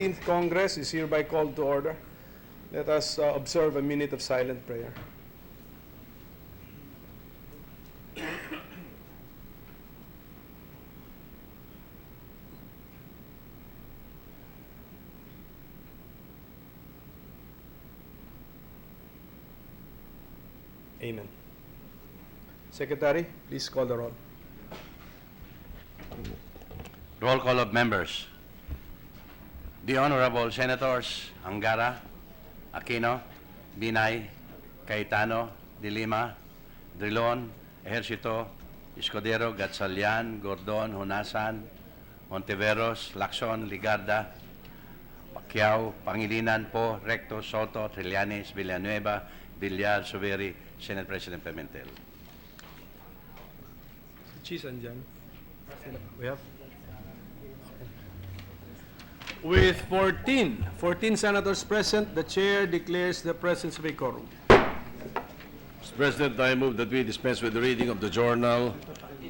15th Congress is hereby called to order. Let us observe a minute of silent prayer. Amen. Secretary, please call the roll. Roll call of members. The Honorable Senators Angara, Aquino, Binay, Cayetano, De Lima, Drilon, Ejercito, Escudero, Gatchalian, Gordon, Hunasan, Monteveros, Lacson, Ligarda, Pacquiao, Pangilinan, Po, Recto, Soto, Trillanes, Villanueva, Villar, Suveri, Senate President Pimentel. Cheese andyan. We have? With 14 senators present, the chair declares the presence of a quorum. Mr. President, I move that we dispense with the reading of the journal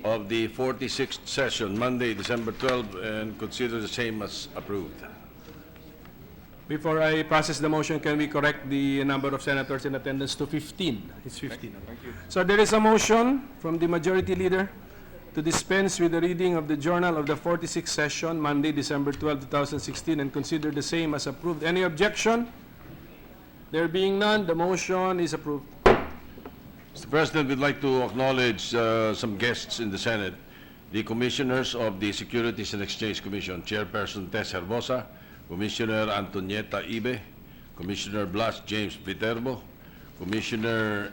of the 46th session, Monday, December 12, and consider the same as approved. Before I process the motion, can we correct the number of senators in attendance to 15? It's 15. Thank you. So there is a motion from the majority leader to dispense with the reading of the journal of the 46th session, Monday, December 12, 2016, and consider the same as approved. Any objection? There being none, the motion is approved. Mr. President, we'd like to acknowledge some guests in the Senate. The Commissioners of the Securities and Exchange Commission, Chairperson Tess Herbosa, Commissioner Antonieta Ibe, Commissioner Blas James Viterbo, Commissioner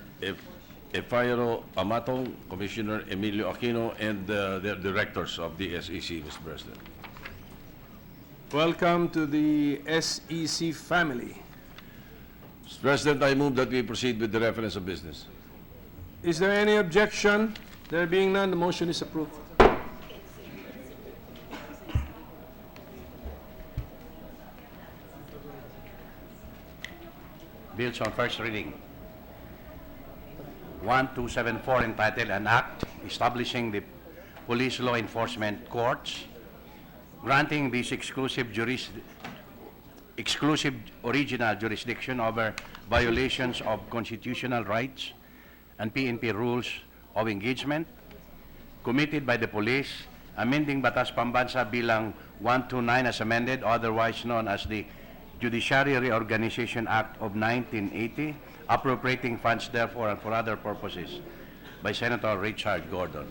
Efairo Amatong, Commissioner Emilio Aquino, and the directors of the SEC, Mr. President. Welcome to the SEC family. Mr. President, I move that we proceed with the reference of business. Is there any objection? There being none, the motion is approved. Bills on first reading. 1274 entitled An Act Establishing the Police Law Enforcement Courts, granting this exclusive original jurisdiction over violations of constitutional rights and PNP rules of engagement committed by the police, amending Batas Pambansa Bilang 129 as amended, otherwise known as the Judiciary Reorganization Act of 1980, appropriating funds therefore and for other purposes, by Senator Richard Gordon.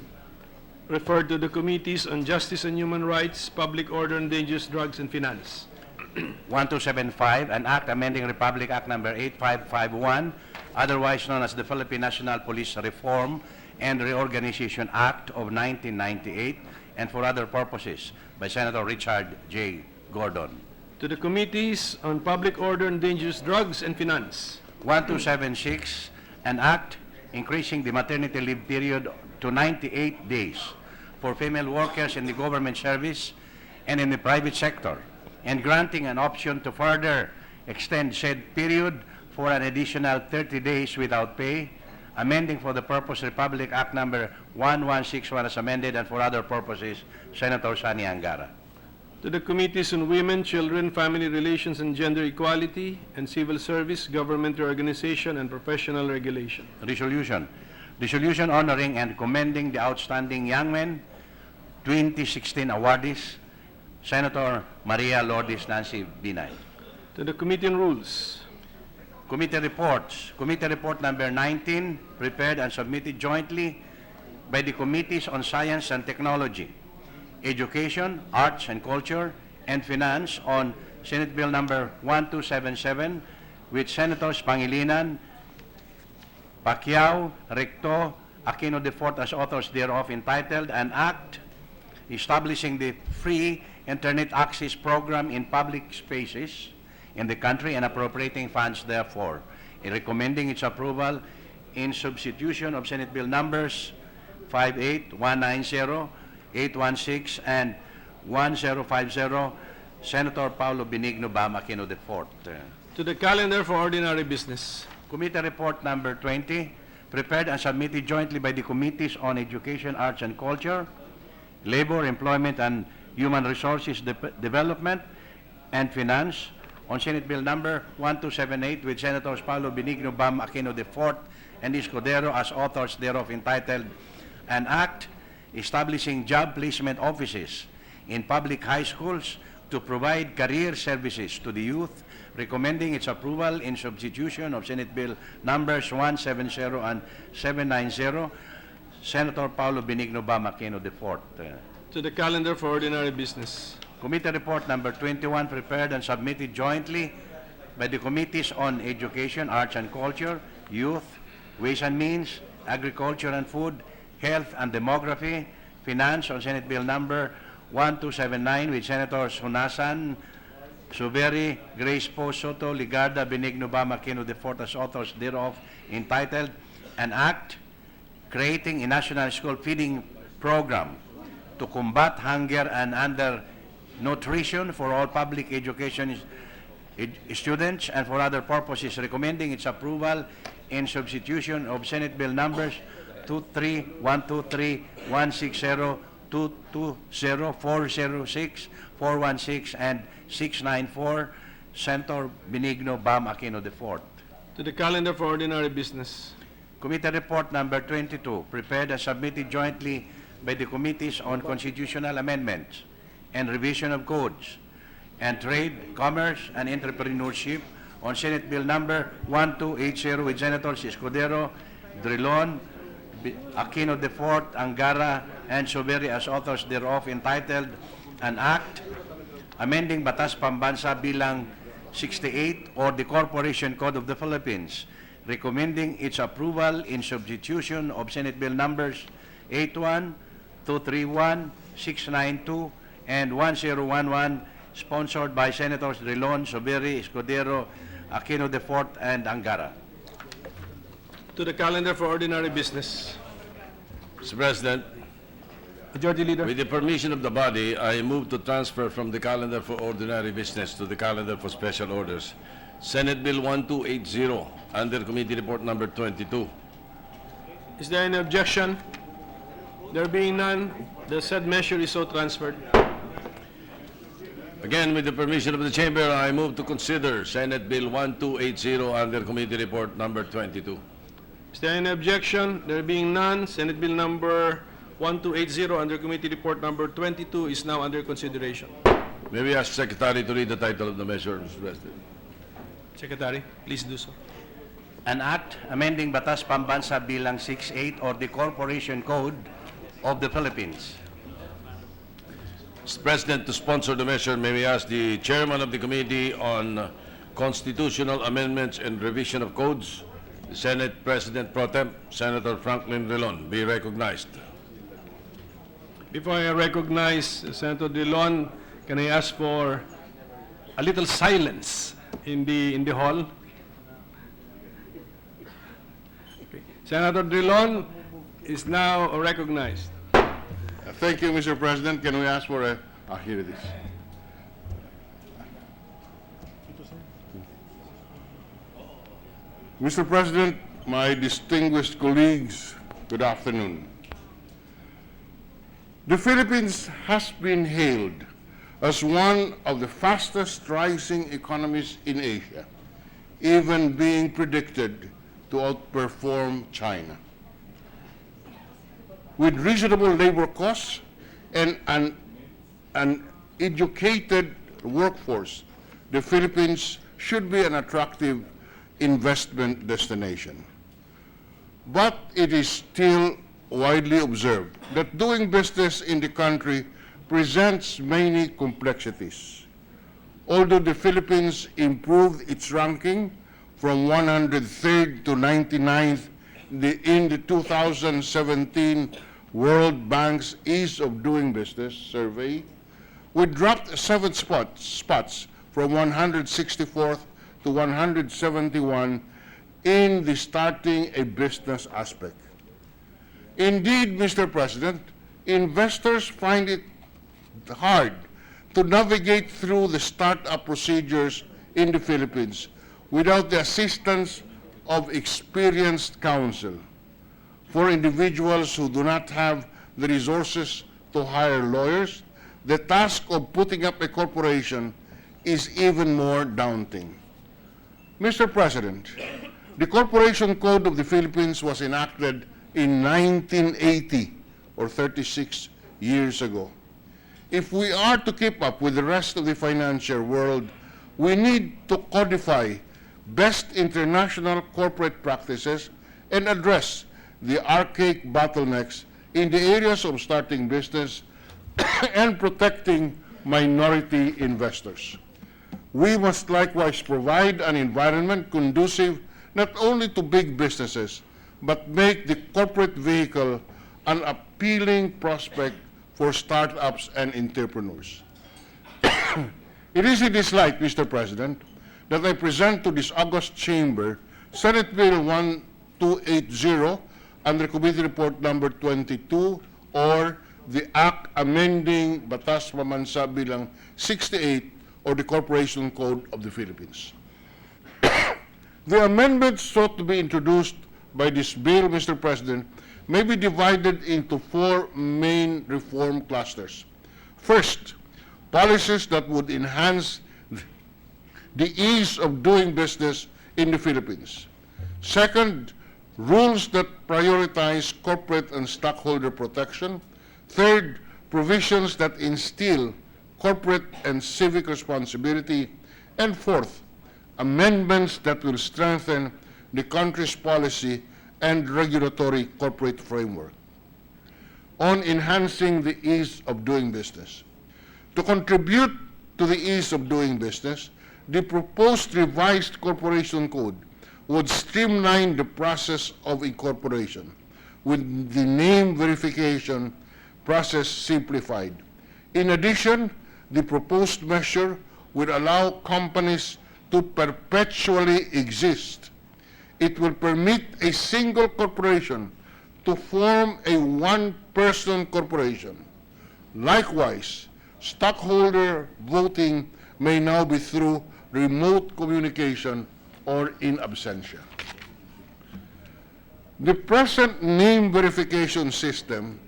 Referred to the Committees on Justice and Human Rights, Public Order and Dangerous Drugs and Finance. 1275, an act amending Republic Act number 8551, otherwise known as the Philippine National Police Reform and Reorganization Act of 1998, and for other purposes, by Senator Richard J. Gordon. To the Committees on Public Order and Dangerous Drugs and Finance. 1276, an act increasing the maternity leave period to 98 days for female workers in the government service and in the private sector, and granting an option to further extend said period for an additional 30 days without pay, amending for the purpose Republic Act number 1161 as amended, and for other purposes, Senator Sani Angara. To the Committees on Women, Children, Family Relations and Gender Equality, and Civil Service, Government Reorganization, and Professional Regulation. Resolution honoring and commending the outstanding young men 2016 awardees, Senator Maria Lourdes Nancy Binay. To the Committee on Rules. Committee reports. Committee report number 19, prepared and submitted jointly by the Committees on Science and Technology, Education, Arts and Culture, and Finance on Senate Bill number 1277, with Senators Pangilinan, Pacquiao, Recto, Aquino IV as authors thereof, entitled An Act Establishing the Free Internet Access Program in Public Spaces in the country and appropriating funds therefore, in recommending its approval in substitution of Senate Bill numbers 58190, 816 and 1050, Senator Paulo Benigno Bam Aquino IV. To the calendar for ordinary business. Committee report number 20, prepared and submitted jointly by the Committees on Education, Arts and Culture, Labor, Employment and Human Resources Development, and Finance on Senate Bill number 1278 with Senators Paulo Benigno Bam Aquino IV and Escudero as authors thereof, entitled An Act Establishing Job Placement Offices in Public High Schools to Provide Career Services to the Youth, recommending its approval in substitution of Senate Bill numbers 170 and 790. Senator Paulo Benigno Bam Aquino IV. To the calendar for ordinary business. Committee Report number 21, prepared and submitted jointly by the Committees on Education, Arts and Culture, Youth, Ways and Means, Agriculture and Food, Health and Demography, Finance on Senate Bill number 1279 with Senators Hunasan, Suberi, Grace Poe, Soto, Ligarda, Benigno Bam Aquino IV as authors thereof, entitled An Act Creating a National School Feeding Program to Combat Hunger and Undernutrition for all public education students and for other purposes, recommending its approval in substitution of Senate Bill numbers 23, 123, 160, 220, 406, 416, and 694. Senator Benigno Bam Aquino IV. To the calendar for ordinary business. Committee Report number 22, prepared and submitted jointly by the Committees on Constitutional Amendments and Revision of Codes and Trade, Commerce, and Entrepreneurship on Senate Bill number 1280 with Senators Escudero, Drilon, Aquino IV, Angara, and Suberi as authors thereof, entitled An Act Amending Batas Pambansa Bilang 68 or the Corporation Code of the Philippines, recommending its approval in substitution of Senate Bill numbers 81, 231, 692, and 1011, sponsored by Senators Drilon, Suberi, Escudero, Aquino IV, and Angara. To the calendar for ordinary business. Mr. President, Majority Leader. with the permission of the body, I move to transfer from the calendar for ordinary business to the calendar for special orders Senate Bill 1280 under Committee Report number 22. Is there any objection? There being none, the said measure is so transferred. Again, with the permission of the Chamber, I move to consider Senate Bill 1280 under Committee Report number 22. Is there any objection? There being none, Senate Bill number 1280 under Committee Report number 22 is now under consideration. May we ask Secretary to read the title of the measure, Mr. President? Secretary, please do so. An Act Amending Batas Pambansa Bilang 68 or the Corporation Code of the Philippines. Mr. President, to sponsor the measure, may we ask the Chairman of the Committee on Constitutional Amendments and Revision of Codes, the Senate President Pro Tem, Senator Franklin Drilon, be recognized. Before I recognize Senator Drilon, can I ask for a little silence in the hall? Okay. Senator Drilon is now recognized. Thank you, Mr. President. Can we ask for a... here it is. Mr. President, my distinguished colleagues, good afternoon. The Philippines has been hailed as one of the fastest rising economies in Asia, even being predicted to outperform China. With reasonable labor costs and an educated workforce, the Philippines should be an attractive investment destination. But it is still widely observed that doing business in the country presents many complexities. Although the Philippines improved its ranking from 103rd to 99th in the 2017 World Bank's Ease of Doing Business survey, we dropped 7 spots from 164th to 171 in the starting a business aspect. Indeed, Mr. President, investors find it hard to navigate through the startup procedures in the Philippines without the assistance of experienced counsel. For individuals who do not have the resources to hire lawyers, the task of putting up a corporation is even more daunting. Mr. President, the Corporation Code of the Philippines was enacted in 1980, or 36 years ago. If we are to keep up with the rest of the financial world, we need to codify best international corporate practices and address the archaic bottlenecks in the areas of starting business and protecting minority investors. We must likewise provide an environment conducive not only to big businesses, but make the corporate vehicle an appealing prospect for startups and entrepreneurs. It is in this light, Mr. President, that I present to this august chamber Senate Bill 1280 under Committee Report number 22, or the Act amending Batas Pamansa bilang 68, or the Corporation Code of the Philippines. The amendments sought to be introduced by this bill, Mr. President, may be divided into four main reform clusters. First, policies that would enhance the ease of doing business in the Philippines. Second, rules that prioritize corporate and stockholder protection. Third, provisions that instill corporate and civic responsibility. And fourth, amendments that will strengthen the country's policy and regulatory corporate framework on enhancing the ease of doing business. To contribute to the ease of doing business, the proposed revised corporation code would streamline the process of incorporation, with the name verification process simplified. In addition, the proposed measure would allow companies to perpetually exist. It will permit a single corporation to form a one-person corporation. Likewise, stockholder voting may now be through remote communication or in absentia. The present name verification system,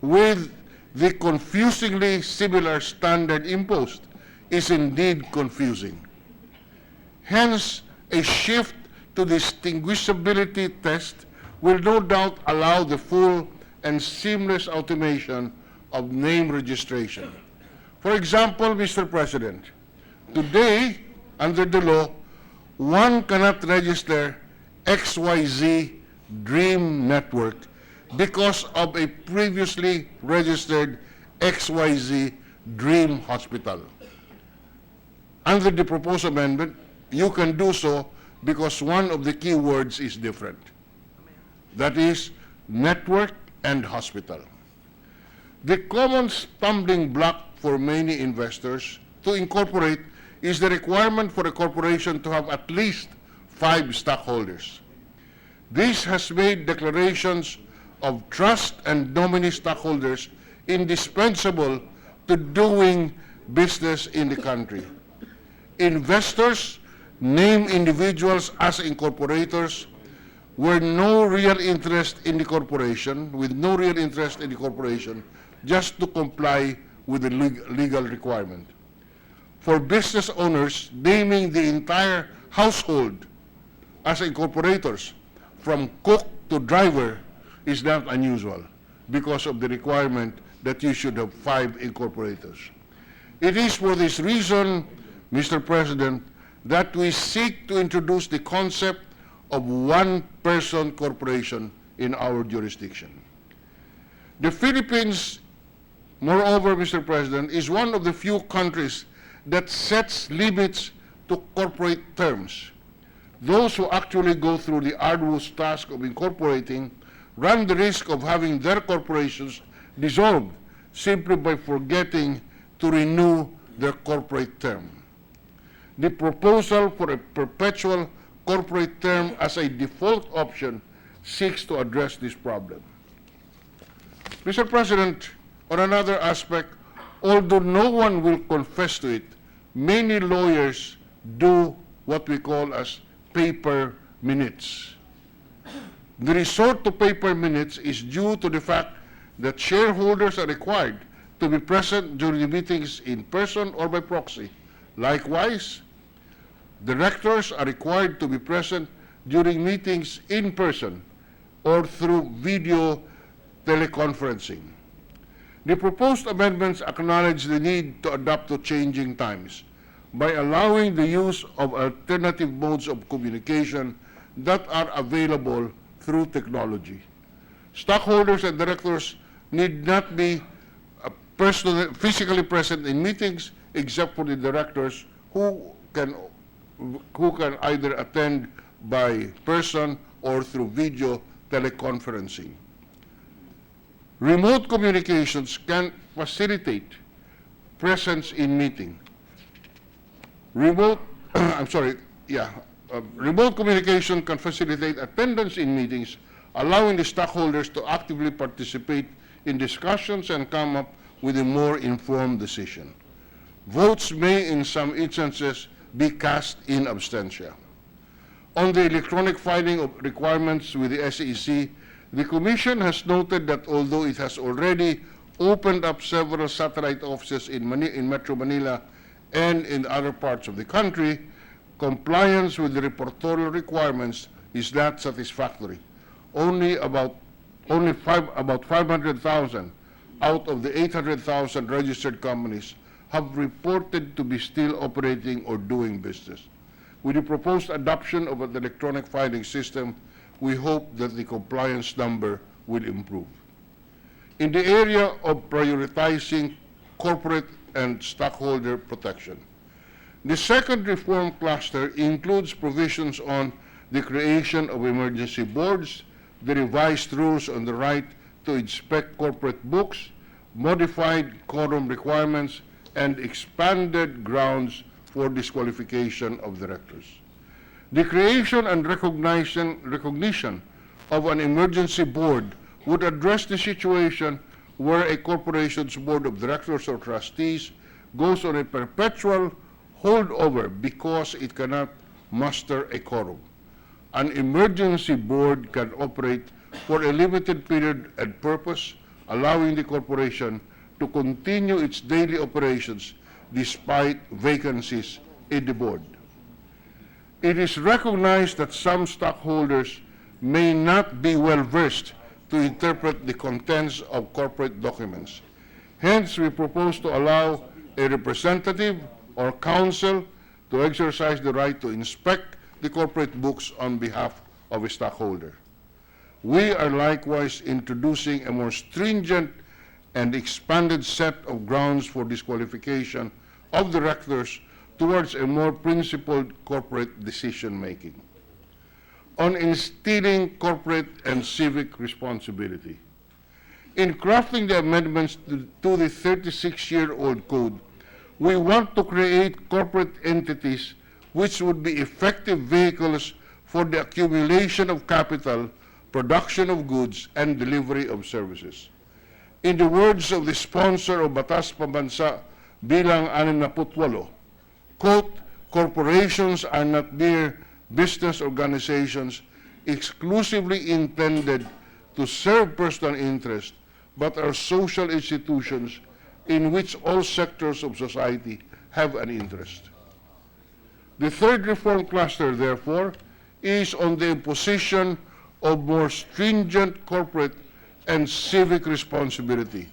with the confusingly similar standard imposed, is indeed confusing. Hence, a shift to distinguishability test will no doubt allow the full and seamless automation of name registration. For example, Mr. President, today, under the law, one cannot register XYZ Dream Network because of a previously registered XYZ Dream Hospital. Under the proposed amendment, you can do so because one of the key words is different. That is, network and hospital. The common stumbling block for many investors to incorporate is the requirement for a corporation to have at least 5 stockholders. This has made declarations of trust and nominee stockholders indispensable to doing business in the country. Investors name individuals as incorporators with no real interest in the corporation, just to comply with the legal requirement. For business owners, naming the entire household as incorporators, from cook to driver, is not unusual because of the requirement that you should have 5 incorporators. It is for this reason, Mr. President, that we seek to introduce the concept of one-person corporation in our jurisdiction. The Philippines, moreover, Mr. President, is one of the few countries that sets limits to corporate terms. Those who actually go through the arduous task of incorporating run the risk of having their corporations dissolved simply by forgetting to renew their corporate term. The proposal for a perpetual corporate term as a default option seeks to address this problem. Mr. President, on another aspect, although no one will confess to it, many lawyers do what we call as paper minutes. The resort to paper minutes is due to the fact that shareholders are required to be present during the meetings in person or by proxy. Likewise, directors are required to be present during meetings in person or through video teleconferencing. The proposed amendments acknowledge the need to adapt to changing times by allowing the use of alternative modes of communication that are available through technology. Stockholders and directors need not be physically present in meetings except for the directors who can either attend by person or through video teleconferencing. Remote communications can facilitate presence in meeting. Remote communication can facilitate attendance in meetings, allowing the stockholders to actively participate in discussions and come up with a more informed decision. Votes may, in some instances, be cast in absentia. On the electronic filing of requirements with the SEC, the Commission has noted that although it has already opened up several satellite offices in Metro Manila and in other parts of the country, compliance with the reportorial requirements is not satisfactory. About 500,000 out of the 800,000 registered companies have reported to be still operating or doing business. With the proposed adoption of an electronic filing system, we hope that the compliance number will improve. In the area of prioritizing corporate and stockholder protection, the second reform cluster includes provisions on the creation of emergency boards, the revised rules on the right to inspect corporate books, modified quorum requirements, and expanded grounds for disqualification of directors. The creation and recognition of an emergency board would address the situation where a corporation's board of directors or trustees goes on a perpetual holdover because it cannot muster a quorum. An emergency board can operate for a limited period and purpose, allowing the corporation to continue its daily operations despite vacancies in the board. It is recognized that some stockholders may not be well versed to interpret the contents of corporate documents. Hence, we propose to allow a representative or counsel to exercise the right to inspect the corporate books on behalf of a stockholder. We are likewise introducing a more stringent and expanded set of grounds for disqualification of directors towards a more principled corporate decision-making. On instilling corporate and civic responsibility. In crafting the amendments to the 36-year-old code, we want to create corporate entities which would be effective vehicles for the accumulation of capital, production of goods, and delivery of services. In the words of the sponsor of Batas Pambansa bilang 68, quote, corporations are not mere business organizations exclusively intended to serve personal interest, but are social institutions in which all sectors of society have an interest. The third reform cluster, therefore, is on the imposition of more stringent corporate and civic responsibility.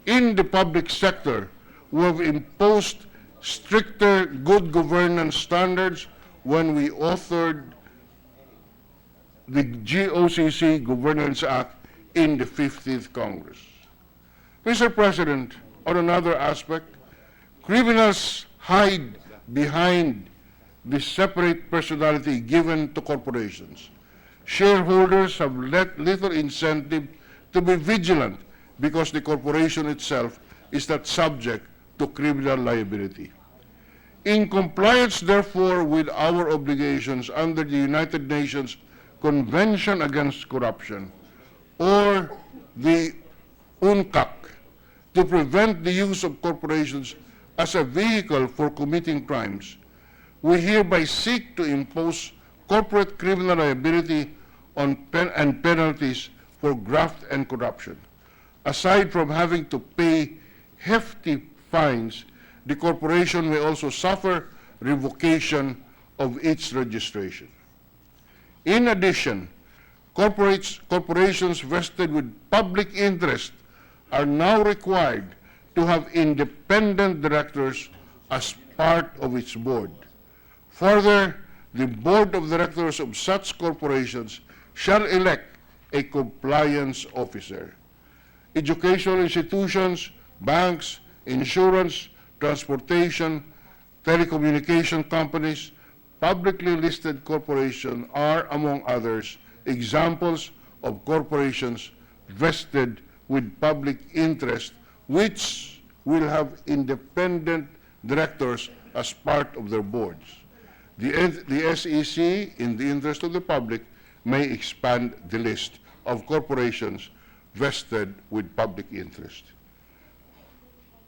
In the public sector, we have imposed stricter good governance standards when we authored the GOCC Governance Act in the 15th Congress. Mr. President, on another aspect, criminals hide behind the separate personality given to corporations. Shareholders have little incentive to be vigilant because the corporation itself is not subject to criminal liability. In compliance, therefore, with our obligations under the United Nations Convention Against Corruption, or the UNCAC, to prevent the use of corporations as a vehicle for committing crimes, we hereby seek to impose corporate criminal liability on and penalties for graft and corruption. Aside from having to pay hefty fines, the corporation may also suffer revocation of its registration. In addition, corporations vested with public interest are now required to have independent directors as part of its board. Further, the board of directors of such corporations shall elect a compliance officer. Educational institutions, banks, insurance, transportation, telecommunication companies, publicly listed corporations are, among others, examples of corporations vested with public interest, which will have independent directors as part of their boards. The SEC, in the interest of the public, may expand the list of corporations vested with public interest.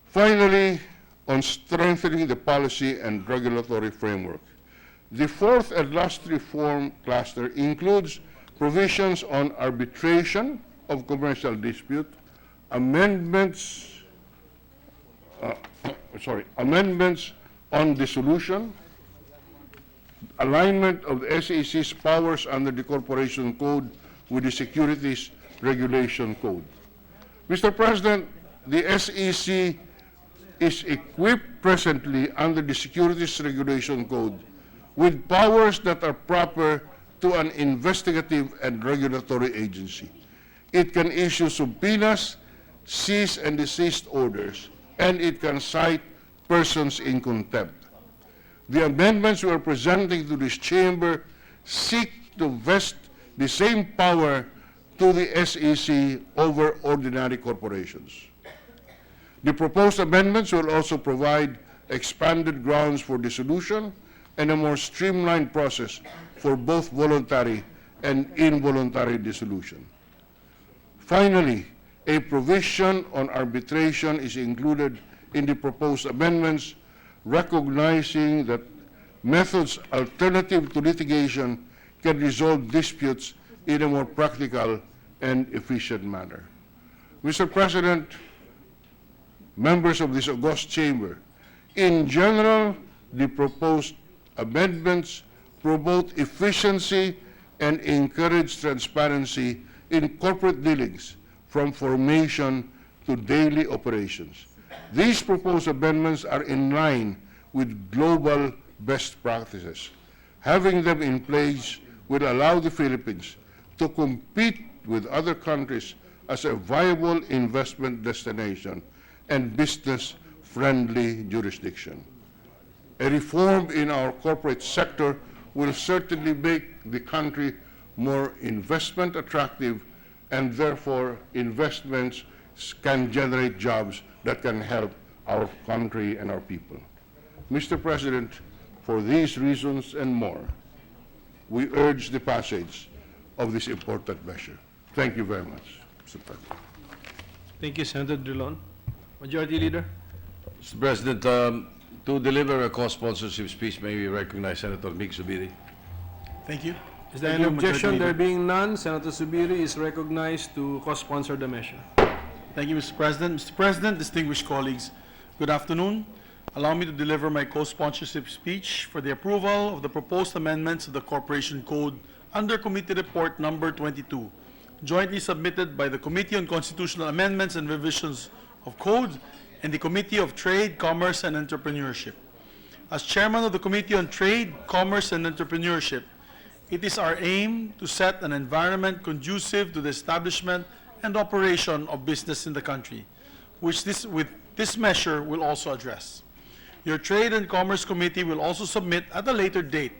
Finally, on strengthening the policy and regulatory framework, the fourth and last reform cluster includes provisions on arbitration of commercial dispute, amendments on dissolution, alignment of the SEC's powers under the Corporation Code with the Securities Regulation Code. Mr. President, the SEC is equipped presently under the Securities Regulation Code with powers that are proper to an investigative and regulatory agency. It can issue subpoenas, cease and desist orders, and it can cite persons in contempt. The amendments we are presenting to this chamber seek to vest the same power to the SEC over ordinary corporations. The proposed amendments will also provide expanded grounds for dissolution and a more streamlined process for both voluntary and involuntary dissolution. Finally, a provision on arbitration is included in the proposed amendments, recognizing that methods alternative to litigation can resolve disputes in a more practical and efficient manner. Mr. President, members of this august chamber, in general, the proposed amendments promote efficiency and encourage transparency in corporate dealings from formation to daily operations. These proposed amendments are in line with global best practices. Having them in place will allow the Philippines to compete with other countries as a viable investment destination and business-friendly jurisdiction. A reform in our corporate sector will certainly make the country more investment attractive, and therefore investments can generate jobs that can help our country and our people. Mr. President, for these reasons and more, we urge the passage of this important measure. Thank you very much, Mr. President. Thank you, Senator Drilon. Majority Leader. Mr. President, to deliver a co-sponsorship speech, may we recognize Senator Mig Zubiri. Thank you. Is there any objection? There being none, Senator Zubiri is recognized to co-sponsor the measure. Thank you, Mr. President. Mr. President, distinguished colleagues, good afternoon. Allow me to deliver my co-sponsorship speech for the approval of the proposed amendments to the Corporation Code under Committee Report Number 22, jointly submitted by the Committee on Constitutional Amendments and Revisions of Code and the Committee of Trade, Commerce, and Entrepreneurship. As Chairman of the Committee on Trade, Commerce, and Entrepreneurship, it is our aim to set an environment conducive to the establishment and operation of business in the country, which this measure will also address. Your Trade and Commerce Committee will also submit at a later date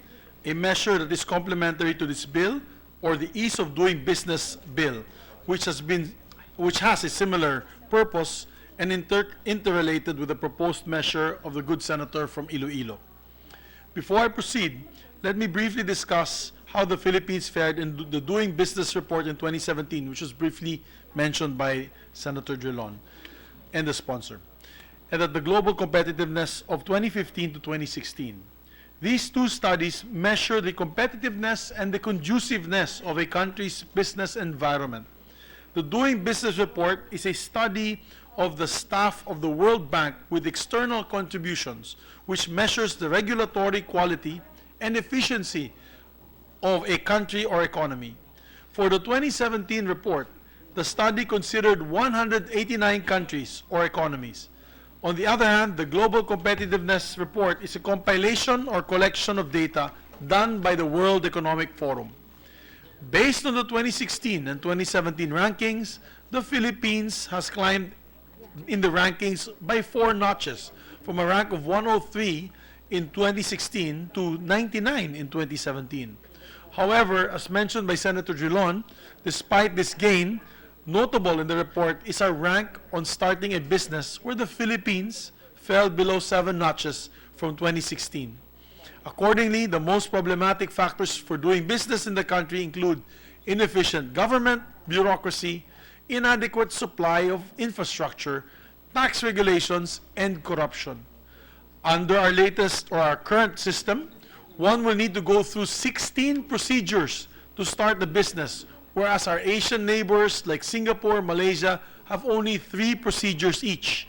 a measure that is complementary to this bill, or the Ease of Doing Business Bill, which has a similar purpose and interrelated with the proposed measure of the good senator from Iloilo. Before I proceed, let me briefly discuss how the Philippines fared in the Doing Business Report in 2017, which was briefly mentioned by Senator Drilon and the sponsor, and at the global competitiveness of 2015 to 2016. These two studies measure the competitiveness and the conduciveness of a country's business environment. The Doing Business Report is a study of the staff of the World Bank with external contributions, which measures the regulatory quality and efficiency of a country or economy. For the 2017 report, the study considered 189 countries or economies. On the other hand, the Global Competitiveness Report is a compilation or collection of data done by the World Economic Forum. Based on the 2016 and 2017 rankings, the Philippines has climbed in the rankings by 4 notches, from a rank of 103 in 2016 to 99 in 2017. However, as mentioned by Senator Drilon, despite this gain, notable in the report is our rank on starting a business, where the Philippines fell below 7 notches from 2016. Accordingly, the most problematic factors for doing business in the country include inefficient government, bureaucracy, inadequate supply of infrastructure, tax regulations, and corruption. Under our latest or our current system, one will need to go through 16 procedures to start the business, whereas our Asian neighbors like Singapore, Malaysia have only 3 procedures each.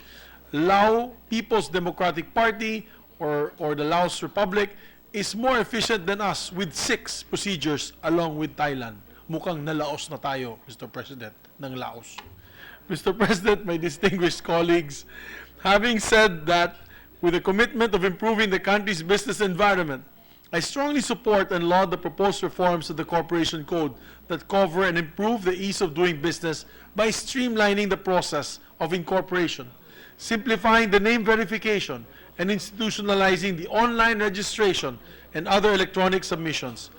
Lao People's Democratic Party or the Laos Republic is more efficient than us with 6 procedures along with Thailand. Mukhang nalaos na tayo, Mr. President, ng Laos. Mr. President, my distinguished colleagues, having said that, with the commitment of improving the country's business environment, I strongly support and laud the proposed reforms of the Corporation Code that cover and improve the ease of doing business by streamlining the process of incorporation, simplifying the name verification, and institutionalizing the online registration and other electronic submissions.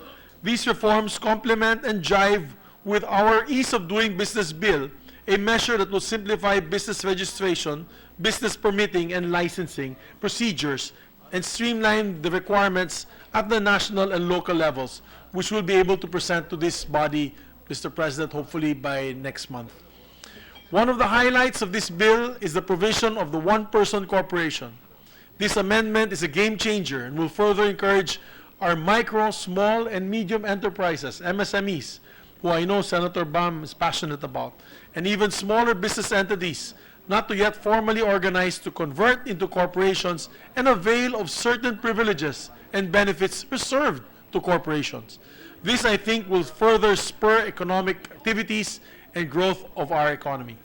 These reforms complement and jive with our Ease of Doing Business Bill, a measure that will simplify business registration, business permitting, and licensing procedures, and streamline the requirements at the national and local levels, which we'll be able to present to this body, Mr. President, hopefully by next month. One of the highlights of this bill is the provision of the one-person corporation. This amendment is a game changer and will further encourage our micro, small, and medium enterprises, MSMEs, who I know Senator Bam is passionate about, and even smaller business entities, not to yet formally organized, to convert into corporations and avail of certain privileges and benefits reserved to corporations. This, I think, will further spur economic activities and growth of our economy.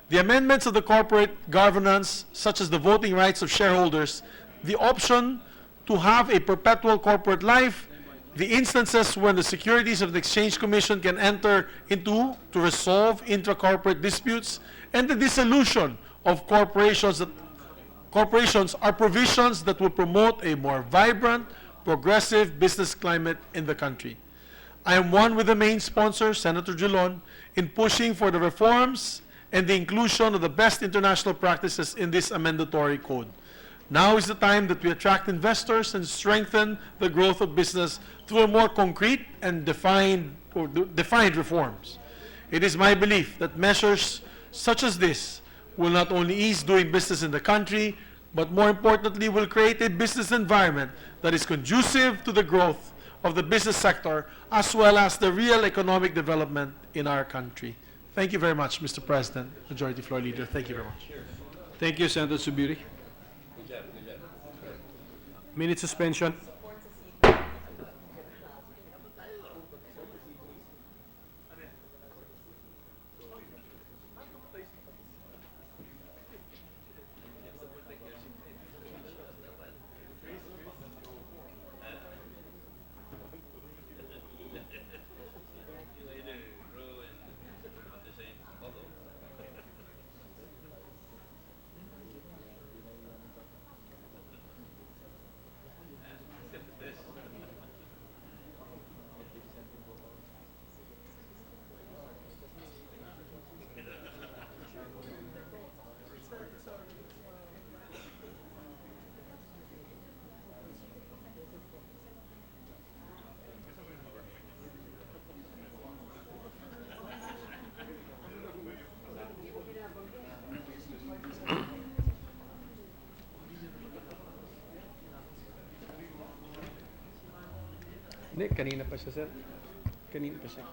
The amendments of the corporate governance, such as the voting rights of shareholders, the option to have a perpetual corporate life, the instances when the Securities and Exchange Commission can enter into to resolve intra-corporate disputes, and the dissolution of corporations are provisions that will promote a more vibrant, progressive business climate in the country. I am one with the main sponsor, Senator Drilon, in pushing for the reforms and the inclusion of the best international practices in this amendatory code. Now is the time that we attract investors and strengthen the growth of business through a more concrete and defined reforms. It is my belief that measures such as this will not only ease doing business in the country, but more importantly will create a business environment that is conducive to the growth of the business sector as well as the real economic development in our country. Thank you very much, Mr. President, Majority Floor Leader. Thank you very much. Thank you, Senator Subiri. Minute suspension. Hindi, kanina pa siya, sir. Kanina pa siya.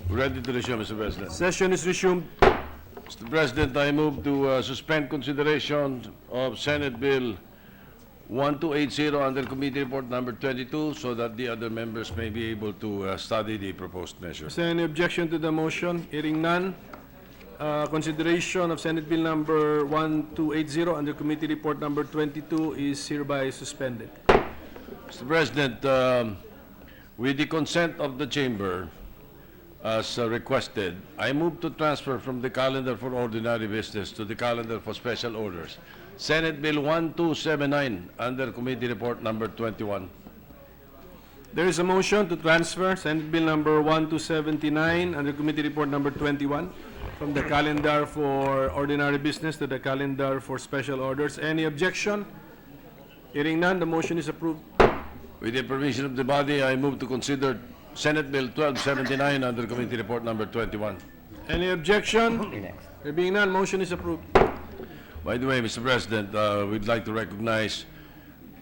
Ready to resume, Mr. President. Session is resumed. Mr. President, I move to suspend consideration of Senate Bill 1280 under Committee Report Number 22 so that the other members may be able to study the proposed measure. Is there any objection to the motion? Hearing none. Consideration of Senate Bill number 1280 under Committee Report number 22 is hereby suspended. Mr. President, with the consent of the Chamber, as requested, I move to transfer from the calendar for ordinary business to the calendar for special orders. Senate Bill 1279 under Committee Report number 21. There is a motion to transfer Senate Bill number 1279 under Committee Report number 21 from the calendar for ordinary business to the calendar for special orders. Any objection? Hearing none, the motion is approved. With the permission of the body, I move to consider Senate Bill 1279 under Committee Report number 21. Any objection? There being none, motion is approved. By the way, Mr. President, we'd like to recognize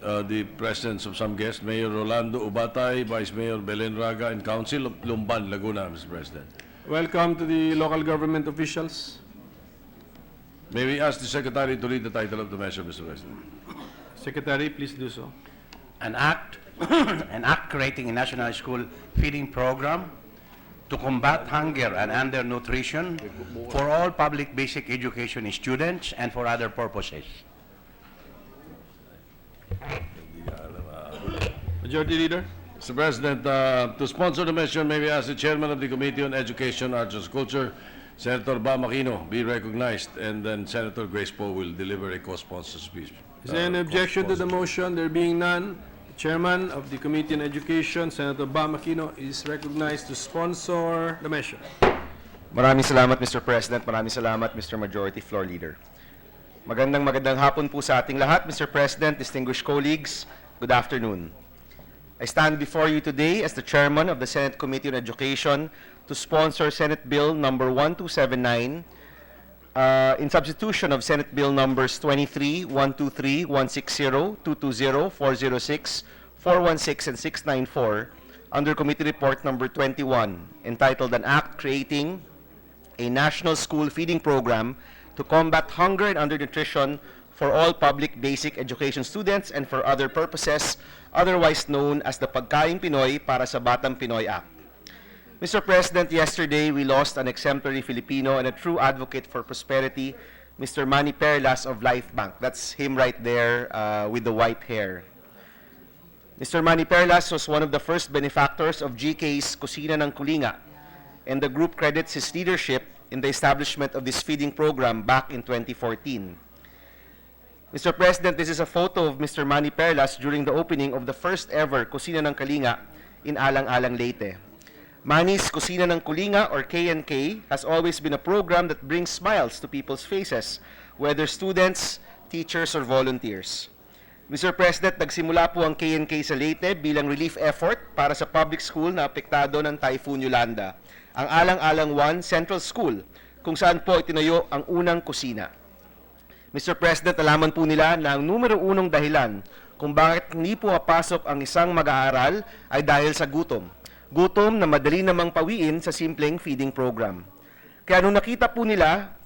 the presence of some guests, Mayor Rolando Ubatay, Vice Mayor Belen Raga, and Council of Lumban, Laguna, Mr. President. Welcome to the local government officials. May we ask the Secretary to read the title of the measure, Mr. President? Secretary, please do so. An act, an act creating a national school feeding program to combat hunger and undernutrition for all public basic education students and for other purposes. Majority Leader. Mr. President, to sponsor the measure, may we ask the Chairman of the Committee on Education, Arts and Culture, Senator Bam Aquino, be recognized, and then Senator Grace Poe will deliver a co-sponsor speech. Is there any objection to the motion? There being none, the Chairman of the Committee on Education, Senator Bam Aquino, is recognized to sponsor the measure. Maraming salamat, Mr. President. Maraming salamat, Mr. Majority Floor Leader. Magandang hapon po sa ating lahat, Mr. President, distinguished colleagues. Good afternoon. I stand before you today as the Chairman of the Senate Committee on Education to sponsor Senate Bill number 1279 in substitution of Senate Bill numbers 23, 123, 160, 220, 406, 416, and 694 under Committee Report number 21, entitled An Act Creating a National School Feeding Program to Combat Hunger and Undernutrition for all public basic education students and for other purposes, otherwise known as the Pagkaing Pinoy para sa Batang Pinoy Act. Mr. President, yesterday we lost an exemplary Filipino and a true advocate for prosperity, Mr. Manny Perlas of Life Bank. That's him right there with the white hair. Mr. Manny Perlas was one of the first benefactors of GK's Kusina ng Kulinga, and the group credits his leadership in the establishment of this feeding program back in 2014. Mr. President, this is a photo of Mr. Manny Perlas during the opening of the first ever Kusina ng Kalinga in Alang-Alang, Leyte. Manny's Kusina ng Kulinga, or KNK, has always been a program that brings smiles to people's faces, whether students, teachers, or volunteers. Mr. President, nagsimula po ang KNK sa Leyte bilang relief effort para sa public school na apektado ng Typhoon Yolanda, ang Alang-Alang 1 Central School, kung saan po itinayo ang unang kusina. Mr. President, alaman po nila na ang numero unong dahilan kung bakit hindi po mapasok ang isang mag-aaral ay dahil sa gutom. Gutom na madali namang pawiin sa simpleng feeding program. Kaya nung nakita po nila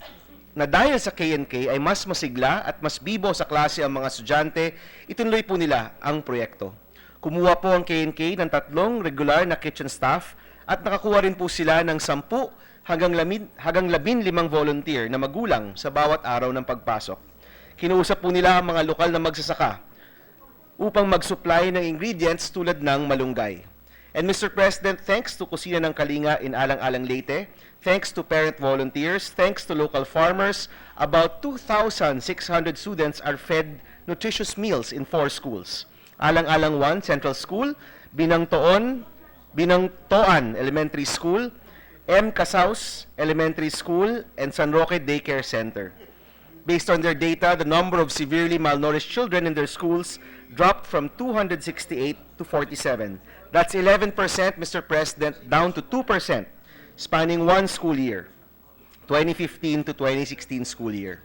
na dahil sa KNK ay mas masigla at mas bibo sa klase ang mga estudyante, itinuloy po nila ang proyekto. Kumuha po ang KNK ng 3 regular na kitchen staff at nakakuha rin po sila ng 10 hanggang 15 volunteer na magulang sa bawat araw ng pagpasok. Kinuusap po nila ang mga lokal na magsasaka upang mag-supply ng ingredients tulad ng malunggay. And Mr. President, thanks to Kusina ng Kalinga in Alang-Alang, Leyte, thanks to parent volunteers, thanks to local farmers, about 2,600 students are fed nutritious meals in 4 schools. Alang-Alang 1 Central School, Binangtoan Elementary School, M. Casaus Elementary School, and San Roque Daycare Center. Based on their data, the number of severely malnourished children in their schools dropped from 268 to 47. That's 11%, Mr. President, down to 2%, spanning 1 school year, 2015 to 2016 school year.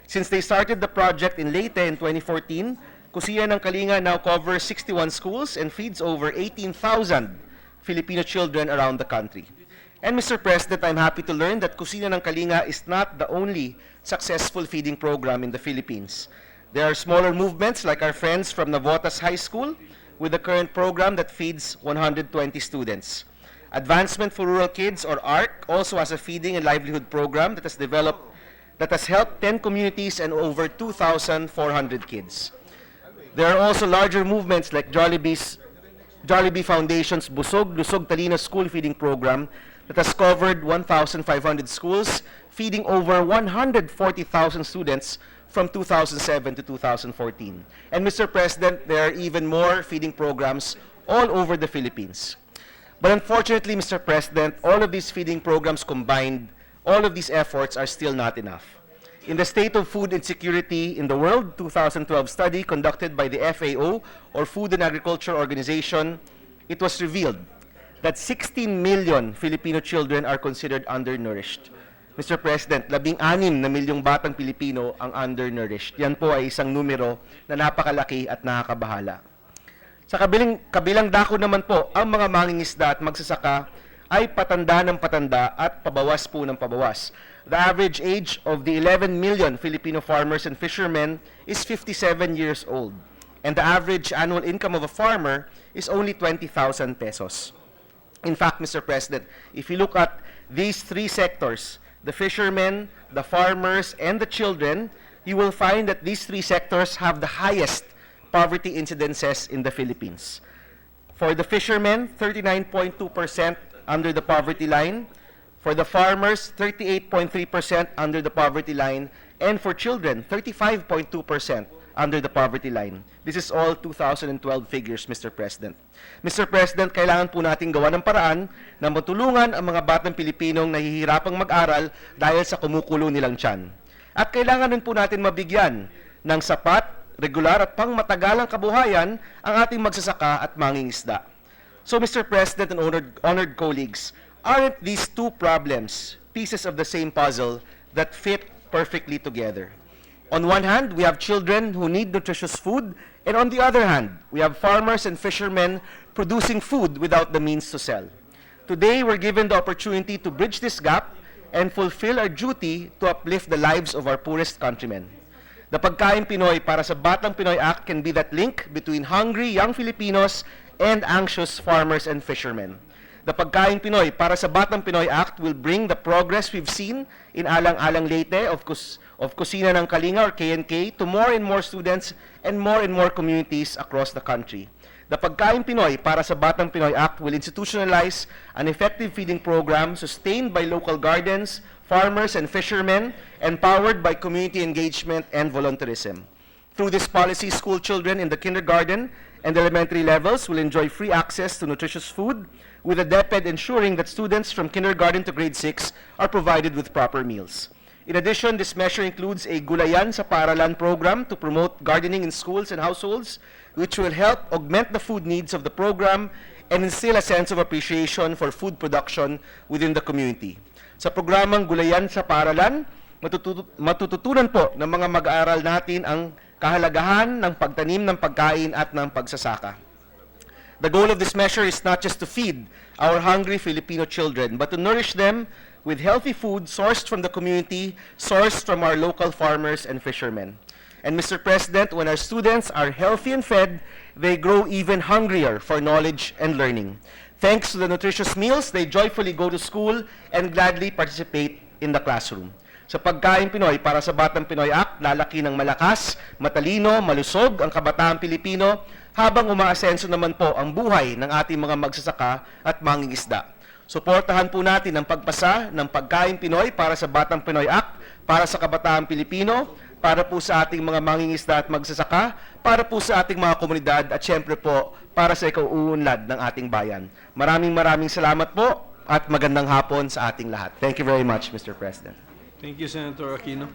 Since they started the project in Leyte in 2014, Kusina ng Kalinga now covers 61 schools and feeds over 18,000 Filipino children around the country. And Mr. President, I'm happy to learn that Kusina ng Kalinga is not the only successful feeding program in the Philippines. There are smaller movements like our friends from Navotas High School with the current program that feeds 120 students. Advancement for Rural Kids, or ARC, also has a feeding and livelihood program that has helped 10 communities and over 2,400 kids. There are also larger movements like Jollibee Foundation's Busog Lusog Talino School Feeding Program that has covered 1,500 schools, feeding over 140,000 students from 2007 to 2014. And Mr. President, there are even more feeding programs all over the Philippines. But unfortunately, Mr. President, all of these feeding programs combined, all of these efforts are still not enough. In the State of Food Insecurity in the World 2012 study conducted by the FAO, or Food and Agriculture Organization, it was revealed that 16 million Filipino children are considered undernourished. Mr. President, 16 na milyong batang Pilipino ang undernourished. Yan po ay isang numero na napakalaki at nakakabahala. Sa kabilang dako naman po, ang mga mangingisda at magsasaka ay patanda ng patanda at pabawas po ng pabawas. The average age of the 11 million Filipino farmers and fishermen is 57 years old. And the average annual income of a farmer is only 20,000 pesos. In fact, Mr. President, if you look at these three sectors, the fishermen, the farmers, and the children, you will find that these three sectors have the highest poverty incidences in the Philippines. For the fishermen, 39.2% under the poverty line. For the farmers, 38.3% under the poverty line. And for children, 35.2% under the poverty line. This is all 2012 figures, Mr. President. Mr. President, kailangan po nating gawa ng paraan na matulungan ang mga batang Pilipinong nahihirapang mag-aral dahil sa kumukulo nilang tiyan. At kailangan rin po natin mabigyan ng sapat, regular at pangmatagalang kabuhayan ang ating magsasaka at mangingisda. So, Mr. President and honored colleagues, aren't these two problems pieces of the same puzzle that fit perfectly together? On one hand, we have children who need nutritious food, and on the other hand, we have farmers and fishermen producing food without the means to sell. Today, we're given the opportunity to bridge this gap and fulfill our duty to uplift the lives of our poorest countrymen. The Pagkain Pinoy para sa Batang Pinoy Act can be that link between hungry young Filipinos and anxious farmers and fishermen. The Pagkain Pinoy para sa Batang Pinoy Act will bring the progress we've seen in Alang-Alang Leyte of Kusina ng Kalinga, or KNK, to more and more students and more communities across the country. The Pagkain Pinoy para sa Batang Pinoy Act will institutionalize an effective feeding program sustained by local gardens, farmers and fishermen, and powered by community engagement and volunteerism. Through this policy, school children in the kindergarten and elementary levels will enjoy free access to nutritious food, with the DepEd ensuring that students from kindergarten to grade 6 are provided with proper meals. In addition, this measure includes a Gulayan sa Paaralan program to promote gardening in schools and households, which will help augment the food needs of the program and instill a sense of appreciation for food production within the community. Sa programang Gulayan sa Paaralan, matututunan po ng mga mag-aaral natin ang kahalagahan ng pagtanim ng pagkain at ng pagsasaka. The goal of this measure is not just to feed our hungry Filipino children, but to nourish them with healthy food sourced from the community, sourced from our local farmers and fishermen. And Mr. President, when our students are healthy and fed, they grow even hungrier for knowledge and learning. Thanks to the nutritious meals, they joyfully go to school and gladly participate in the classroom. Sa Pagkain Pinoy para sa Batang Pinoy Act, lalaki ng malakas, matalino, malusog ang kabataang Pilipino, habang umaasenso naman po ang buhay ng ating mga magsasaka at mangingisda. Suportahan po natin ang pagpasa ng Pagkain Pinoy para sa Batang Pinoy Act para sa kabataang Pilipino, para po sa ating mga mangingisda at magsasaka, para po sa ating mga komunidad at syempre po para sa ikauunlad ng ating bayan. Maraming salamat po at magandang hapon sa ating lahat. Thank you very much, Mr. President. Thank you, Senator Aquino.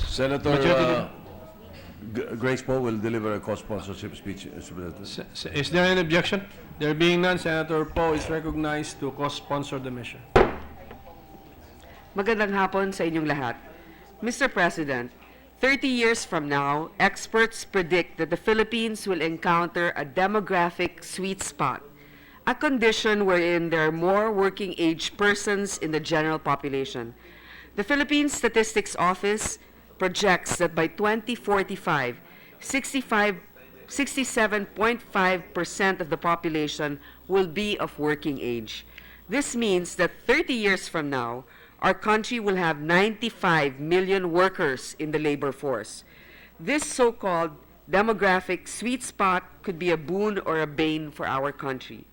Senator Grace Poe will deliver a co-sponsorship speech. Is there any objection? There being none, Senator Poe is recognized to co-sponsor the measure. Magandang hapon sa inyong lahat. Mr. President, 30 years from now, experts predict that the Philippines will encounter a demographic sweet spot, a condition wherein there are more working age persons in the general population. The Philippine Statistics Office projects that by 2045, 67.5% of the population will be of working age. This means that 30 years from now, our country will have 95 million workers in the labor force. This so-called demographic sweet spot could be a boon or a bane for our country.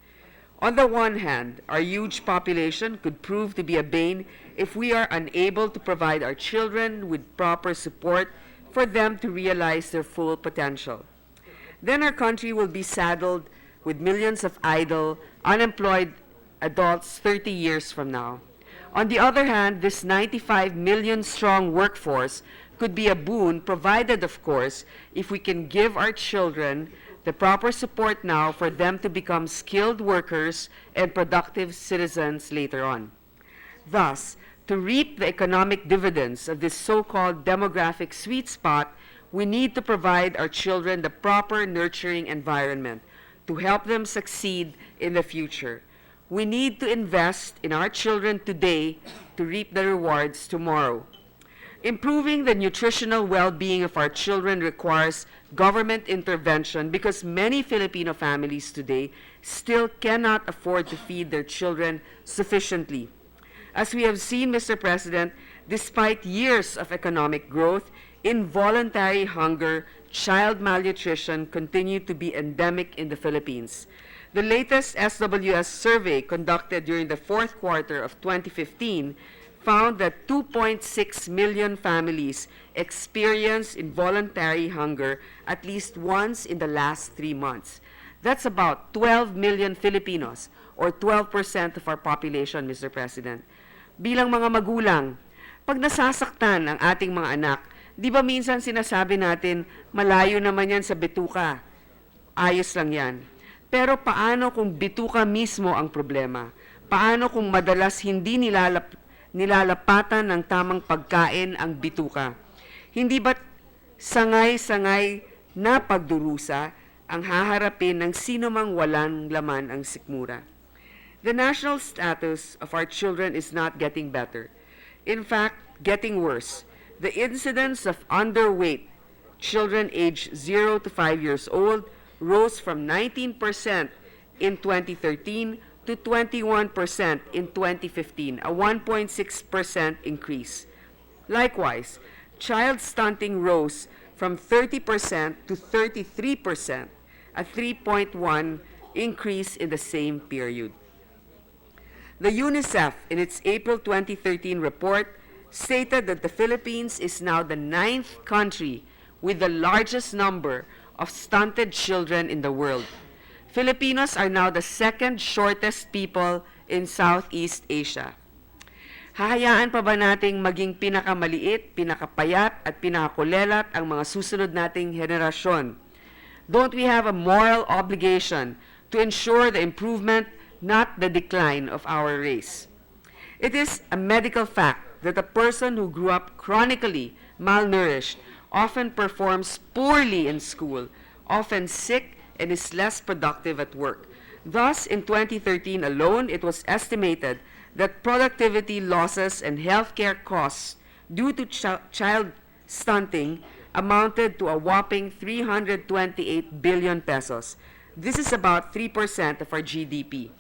On the one hand, our huge population could prove to be a bane if we are unable to provide our children with proper support for them to realize their full potential. Then our country will be saddled with millions of idle, unemployed adults 30 years from now. On the other hand, this 95 million strong workforce could be a boon, provided, of course, if we can give our children the proper support now for them to become skilled workers and productive citizens later on. Thus, to reap the economic dividends of this so-called demographic sweet spot, we need to provide our children the proper nurturing environment to help them succeed in the future. We need to invest in our children today to reap the rewards tomorrow. Improving the nutritional well-being of our children requires government intervention because many Filipino families today still cannot afford to feed their children sufficiently. As we have seen, Mr. President, despite years of economic growth, involuntary hunger, child malnutrition continue to be endemic in the Philippines. The latest SWS survey conducted during the fourth quarter of 2015 found that 2.6 million families experience involuntary hunger at least once in the last 3 months. That's about 12 million Filipinos, or 12% of our population, Mr. President. Bilang mga magulang, pag nasasaktan ang ating mga anak, di ba minsan sinasabi natin, malayo naman yan sa bituka, ayos lang yan. Pero paano kung bituka mismo ang problema? Paano kung madalas hindi nilalapatan ng tamang pagkain ang bituka? Hindi ba't sangay-sangay na pagdurusa ang haharapin ng sino mang walang laman ang sikmura? The national status of our children is not getting better. In fact, getting worse. The incidence of underweight children aged 0 to 5 years old rose from 19% in 2013 to 21% in 2015, a 1.6% increase. Likewise, child stunting rose from 30% to 33%, a 3.1 increase in the same period. The UNICEF, in its April 2013 report, stated that the Philippines is now the 9th country with the largest number of stunted children in the world. Filipinos are now the second shortest people in Southeast Asia. Hahayaan pa ba nating maging pinakamaliit, pinakapayat at pinakakulelat ang mga susunod nating henerasyon? Don't we have a moral obligation to ensure the improvement, not the decline of our race? It is a medical fact that a person who grew up chronically malnourished often performs poorly in school, often sick, and is less productive at work. Thus, in 2013 alone, it was estimated that productivity losses and healthcare costs due to child stunting amounted to a whopping 328 billion pesos. This is about 3% of our GDP.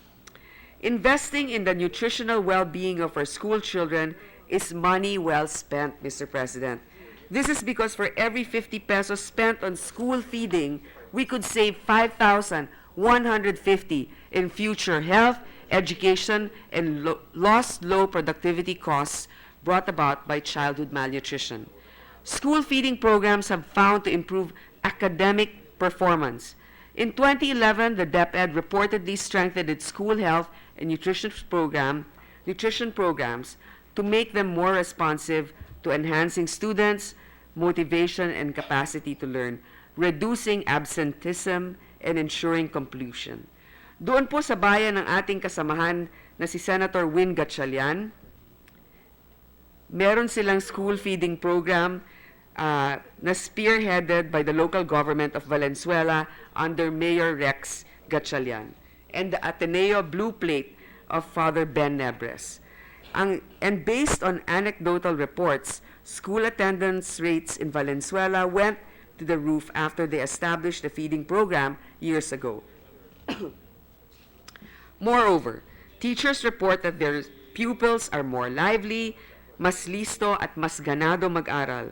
Investing in the nutritional well-being of our school children is money well spent, Mr. President. This is because for every 50 pesos spent on school feeding, we could save 5,150 in future health, education, and lost low productivity costs brought about by childhood malnutrition. School feeding programs have found to improve academic performance. In 2011, the DepEd reportedly strengthened its school health and nutrition programs to make them more responsive to enhancing students' motivation and capacity to learn, reducing absenteeism, and ensuring completion. Doon po sa bayan ng ating kasamahan na si Senator Win Gatchalian, meron silang school feeding program na spearheaded by the local government of Valenzuela under Mayor Rex Gatchalian. and the Ateneo Blue Plate of Father Ben Nebres. And based on anecdotal reports, school attendance rates in Valenzuela went to the roof after they established the feeding program years ago. Moreover, teachers report that their pupils are more lively, mas listo at mas ganado mag-aral.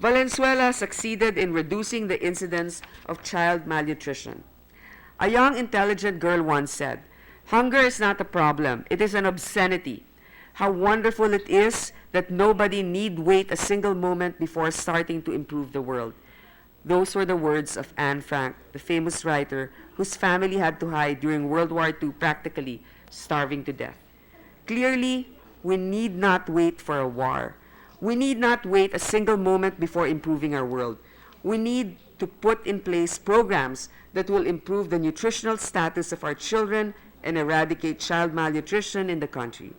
Valenzuela succeeded in reducing the incidence of child malnutrition. A young, intelligent girl once said, "Hunger is not a problem, it is an obscenity. How wonderful it is that nobody need wait a single moment before starting to improve the world." Those were the words of Anne Frank, the famous writer whose family had to hide during World War II, practically starving to death. Clearly, we need not wait for a war. We need not wait a single moment before improving our world. We need to put in place programs that will improve the nutritional status of our children and eradicate child malnutrition in the country.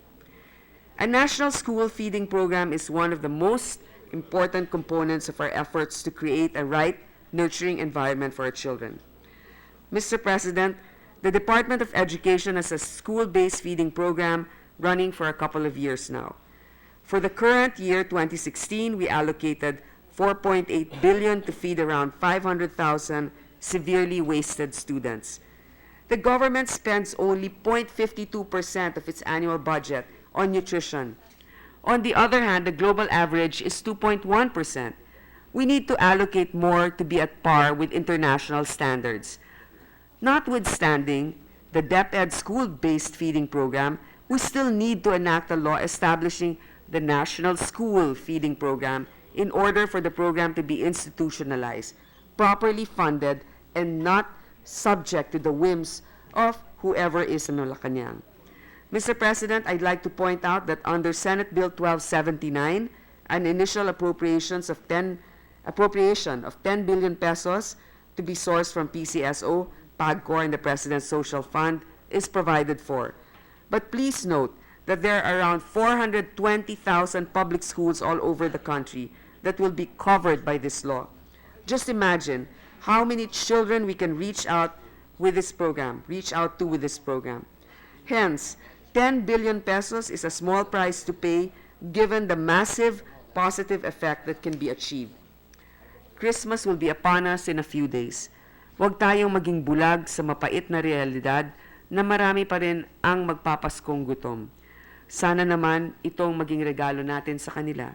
A national school feeding program is one of the most important components of our efforts to create a right, nurturing environment for our children. Mr. President, the Department of Education has a school-based feeding program running for a couple of years now. For the current year, 2016, we allocated 4.8 billion to feed around 500,000 severely wasted students. The government spends only 0.52% of its annual budget on nutrition. On the other hand, the global average is 2.1%. We need to allocate more to be at par with international standards. Notwithstanding the DepEd school-based feeding program, we still need to enact a law establishing the National School Feeding Program in order for the program to be institutionalized, properly funded, and not subject to the whims of whoever is in Malacanang. Mr. President, I'd like to point out that under Senate Bill 1279, an initial appropriation of 10 billion pesos to be sourced from PCSO, PAGCOR, and the President's Social Fund is provided for. But please note that there are around 420,000 public schools all over the country that will be covered by this law. Just imagine how many children we can reach out to with this program. Hence, 10 billion pesos is a small price to pay given the massive positive effect that can be achieved. Christmas will be upon us in a few days. Huwag tayong maging bulag sa mapait na realidad na marami pa rin ang magpapaskong gutom. Sana naman itong maging regalo natin sa kanila.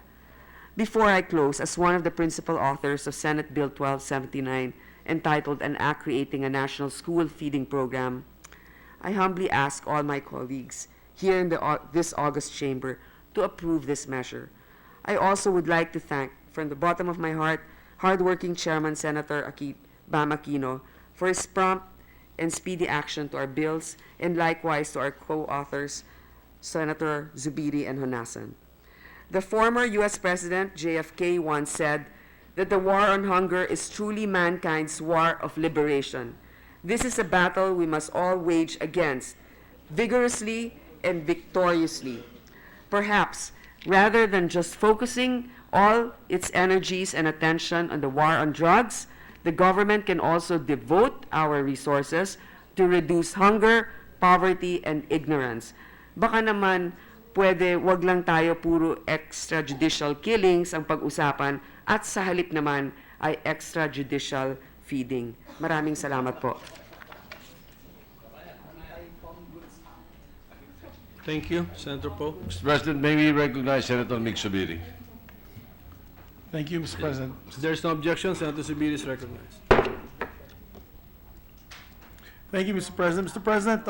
Before I close, as one of the principal authors of Senate Bill 1279, entitled An Act Creating a National School Feeding Program, I humbly ask all my colleagues here in this august chamber to approve this measure. I also would like to thank, from the bottom of my heart, hardworking Chairman Senator Bam Aquino for his prompt and speedy action to our bills, and likewise to our co-authors, Senator Zubiri and Honasan. The former U.S. President JFK once said that the war on hunger is truly mankind's war of liberation. This is a battle we must all wage against, vigorously and victoriously. Perhaps, rather than just focusing all its energies and attention on the war on drugs, the government can also devote our resources to reduce hunger, poverty, and ignorance. Baka naman, pwede wag lang tayo puro extrajudicial killings ang pag-usapan at sa halip naman ay extrajudicial feeding. Maraming salamat po. Thank you, Senator Poe. Mr. President, may we recognize Senator Mig Subiri? Thank you, Mr. President. If there is no objection, Senator Zubiri is recognized. Thank you, Mr. President. Mr. President,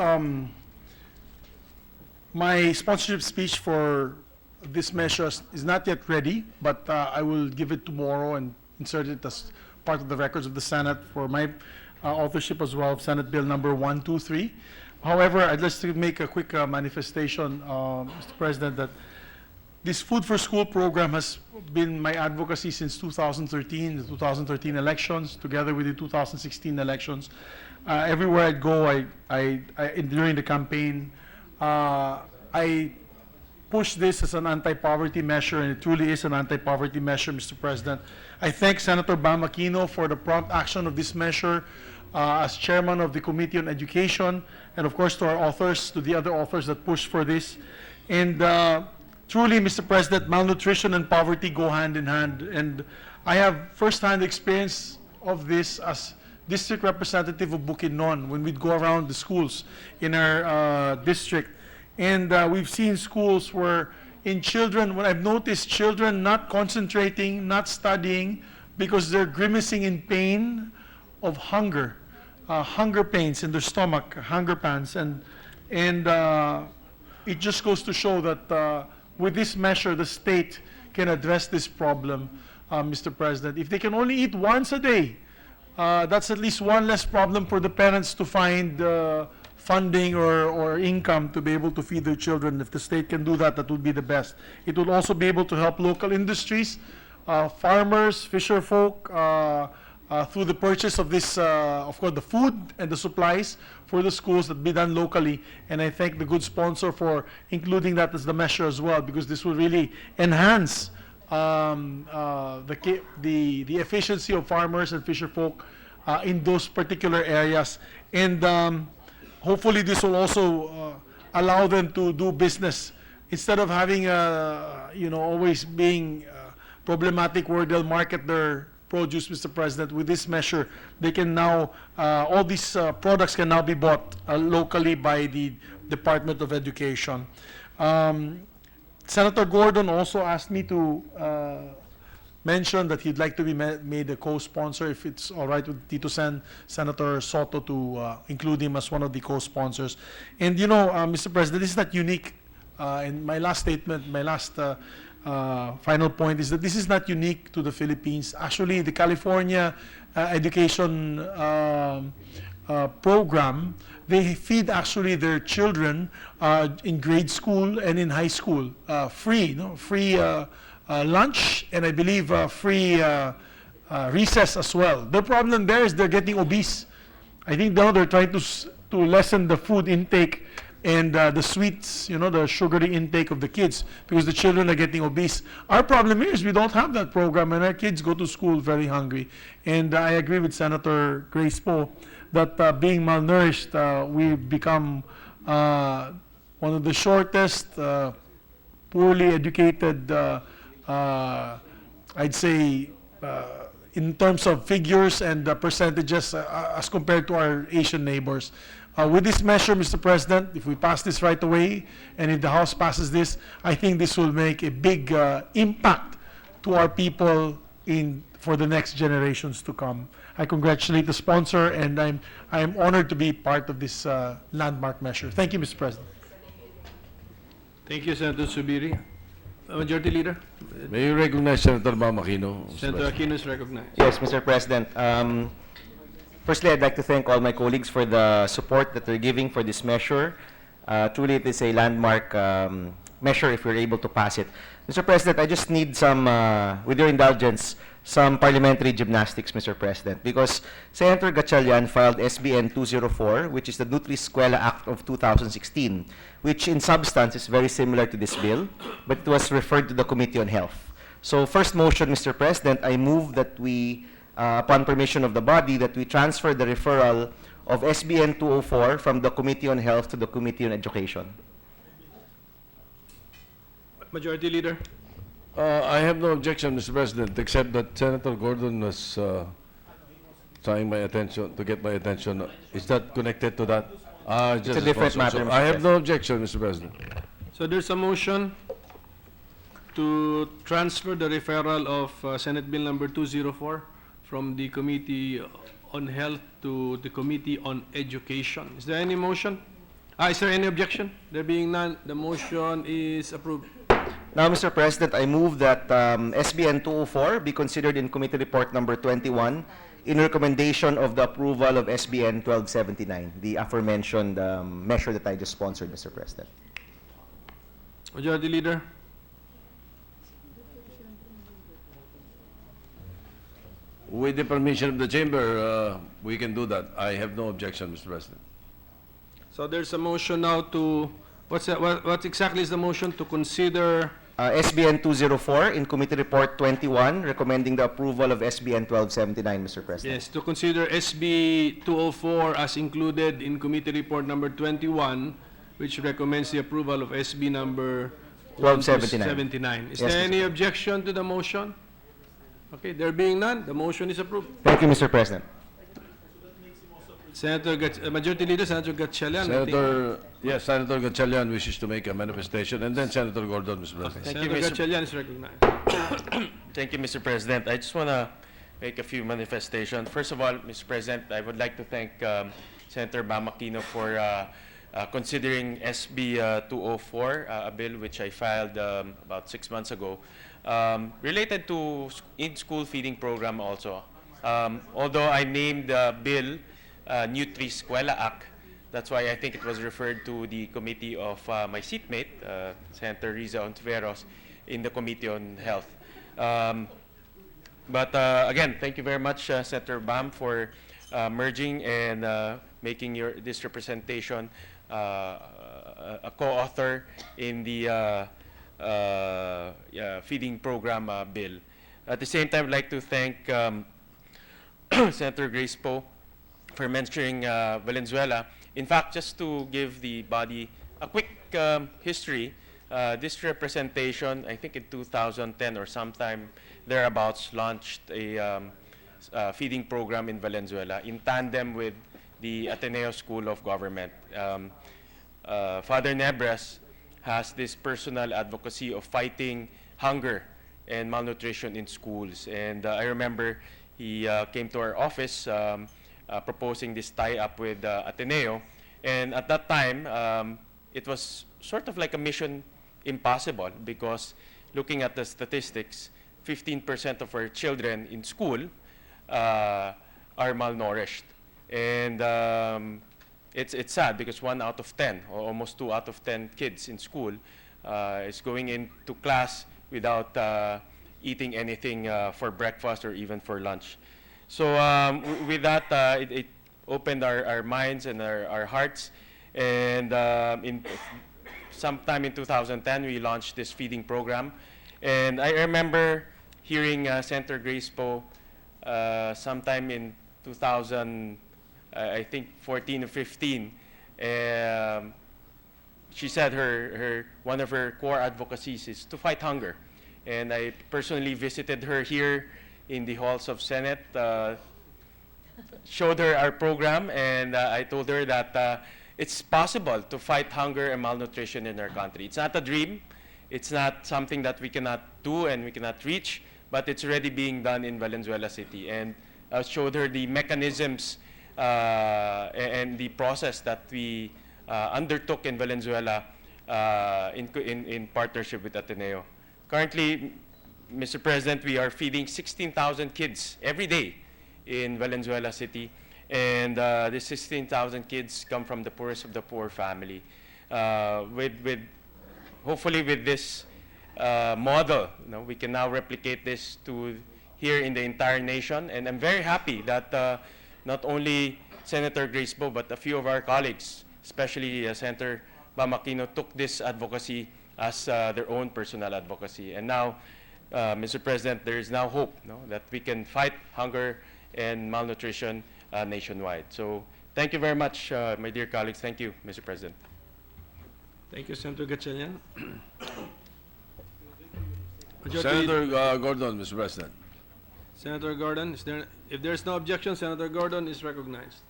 my sponsorship speech for this measure is not yet ready, but I will give it tomorrow and insert it as part of the records of the Senate for my authorship as well of Senate Bill number 123. However, I'd like to make a quick manifestation, Mr. President, that this Food for School program has been my advocacy since 2013, the 2013 elections, together with the 2016 elections. Everywhere I go, during the campaign, I push this as an anti-poverty measure, and it truly is an anti-poverty measure, Mr. President. I thank Senator Bam Aquino for the prompt action of this measure. as chairman of the Committee on Education, and of course to our authors, to the other authors that pushed for this. And truly, Mr. President, malnutrition and poverty go hand in hand. And I have first-hand experience of this as district representative of Bukidnon when we'd go around the schools in our district. And we've seen schools where when I've noticed children not concentrating, not studying, because they're grimacing in pain of hunger, hunger pains in their stomach, hunger pains. And it just goes to show that with this measure, the state can address this problem, Mr. President. If they can only eat once a day, that's at least one less problem for the parents to find funding or income to be able to feed their children. If the state can do that, that would be the best. It would also be able to help local industries, farmers, fisher folk, through the purchase of this, of course, the food and the supplies for the schools that be done locally. And I thank the good sponsor for including that as the measure as well, because this will really enhance the efficiency of farmers and fisher folk in those particular areas. And hopefully this will also allow them to do business instead of having always being problematic where they'll market their produce, Mr. President. With this measure, they can now, all these products can now be bought locally by the Department of Education. Senator Gordon also asked me to mention that he'd like to be made a co-sponsor, if it's all right with Tito Senator Soto to include him as one of the co-sponsors. And Mr. President, this is not unique. In my last statement, my last final point is that this is not unique to the Philippines. Actually, the California education program, they feed actually their children in grade school and in high school free, free lunch, and I believe free recess as well. The problem there is they're getting obese. I think now they're trying to lessen the food intake and the sweets, the sugary intake of the kids, because the children are getting obese. Our problem is we don't have that program, and our kids go to school very hungry. And I agree with Senator Grace Poe that being malnourished, we've become one of the shortest, poorly educated, I'd say, in terms of figures and percentages as compared to our Asian neighbors. With this measure, Mr. President, if we pass this right away, and if the House passes this, I think this will make a big impact to our people for the next generations to come. I congratulate the sponsor, and I'm honored to be part of this landmark measure. Thank you, Mr. President. Thank you, Senator Subiri. Majority Leader? May you recognize Senator Ma'am Aquino? Mr. Senator President. Aquino is recognized. Yes, Mr. President. Firstly, I'd like to thank all my colleagues for the support that they're giving for this measure. Truly, it is a landmark measure if we're able to pass it. Mr. President, I just need some, with your indulgence, some parliamentary gymnastics, Mr. President, because Senator Gatchalian filed SBN 204, which is the Nutri-Escuela Act of 2016, which in substance is very similar to this bill, but it was referred to the Committee on Health. So first motion, Mr. President, I move that we, upon permission of the body, that we transfer the referral of SBN 204 from the Committee on Health to the Committee on Education. Majority Leader? I have no objection, Mr. President, except that Senator Gordon was trying my attention, to get my attention. Is that connected to that? It's a different matter, So Mr. I have no objection, Mr. President. So there's a motion to transfer the referral of Senate Bill number 204 from the Committee on Health to the Committee on Education. Is there any motion? Is there any objection? There being none, the motion is approved. Now, Mr. President, I move that SBN 204 be considered in Committee Report number 21 in recommendation of the approval of SBN 1279, the aforementioned measure that I just sponsored, Mr. President. Majority Leader? With the permission of the chamber, we can do that. I have no objection, Mr. President. So there's a motion now to, what exactly is the motion to consider SBN 204 in Committee Report 21, recommending the approval of SBN 1279, Mr. President. Yes, to consider SB 204 as included in Committee Report number 21, which recommends the approval of SB number 1279. Is Yes, there Mr. any objection to the motion? Okay, there being none, the motion is approved. Thank you, Mr. President. Majority Leader Senator Gatchalian. I think- Senator Gatchalian wishes to make a manifestation, and then Senator Gordon, Mr. President. Thank you, Senator Mr. Gatchalian is recognized. Thank you, Mr. President. I just want to make a few manifestations. First of all, Mr. President, I would like to thank Senator Bam Aquino for considering SB 204, a bill which I filed about 6 months ago, related to in-school feeding program also. Although I named the bill Nutri Escuela Act, that's why I think it was referred to the committee of my seatmate, Senator Riza Ontiveros, in the Committee on Health. But again, thank you very much, Senator Bam, for merging and making this representation a co-author in the feeding program bill. At the same time, I'd like to thank Senator Grace Poe for mentioning Valenzuela. In fact, just to give the body a quick history, this representation, I think in 2010 or sometime thereabouts, launched a feeding program in Valenzuela in tandem with the Ateneo School of Government. Father Nebres has this personal advocacy of fighting hunger and malnutrition in schools. And I remember he came to our office proposing this tie-up with Ateneo. And at that time, it was sort of like a mission impossible because looking at the statistics, 15% of our children in school are malnourished. And it's sad because 1 out of 10, or almost 2 out of 10 kids in school is going into class without eating anything for breakfast or even for lunch. So with that, it opened our minds and our hearts. And sometime in 2010, we launched this feeding program. And I remember hearing Senator Grace Poe sometime in 2000, I think 14 or 15. She said one of her core advocacies is to fight hunger. And I personally visited her here in the halls of Senate, showed her our program, and I told her that it's possible to fight hunger and malnutrition in our country. It's not a dream. It's not something that we cannot do and we cannot reach, but it's already being done in Valenzuela City. And I showed her the mechanisms and the process that we undertook in Valenzuela in partnership with Ateneo. Currently, Mr. President, we are feeding 16,000 kids every day in Valenzuela City. And these 16,000 kids come from the poorest of the poor family. Hopefully with this model, we can now replicate this to here in the entire nation. And I'm very happy that not only Senator Grace Poe, but a few of our colleagues, especially Senator Bam Aquino, took this advocacy as their own personal advocacy. And now, Mr. President, there is now hope that we can fight hunger and malnutrition nationwide. So thank you very much, my dear colleagues. Thank you, Mr. President. Thank you, Senator Gatchalian. Senator Gordon, Mr. President. Senator Gordon, if there's no objection, Senator Gordon is recognized.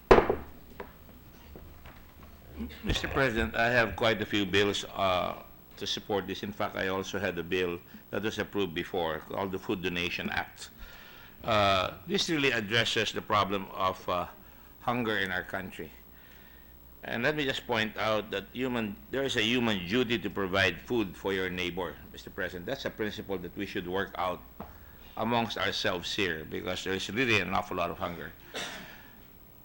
Mr. President, I have quite a few bills to support this. In fact, I also had a bill that was approved before called the Food Donation Act. This really addresses the problem of hunger in our country. And let me just point out that there is a human duty to provide food for your neighbor, Mr. President. That's a principle that we should work out amongst ourselves here because there is really an awful lot of hunger.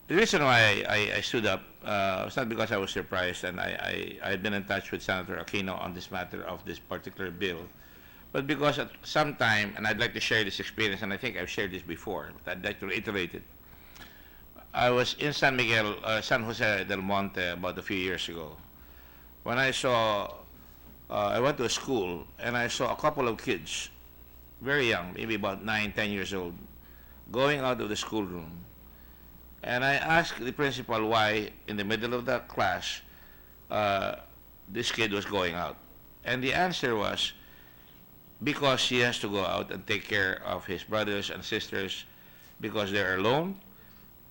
The reason why I stood up was not because I was surprised, and I had been in touch with Senator Aquino on this matter of this particular bill, but because at some time, and I'd like to share this experience, and I think I've shared this before, but I'd like to reiterate it. I was in San Jose del Monte about a few years ago when I saw I went to a school and I saw a couple of kids, very young, maybe about 9, 10 years old, going out of the schoolroom. And I asked the principal why, in the middle of the class, this kid was going out. And the answer was because he has to go out and take care of his brothers and sisters because they're alone,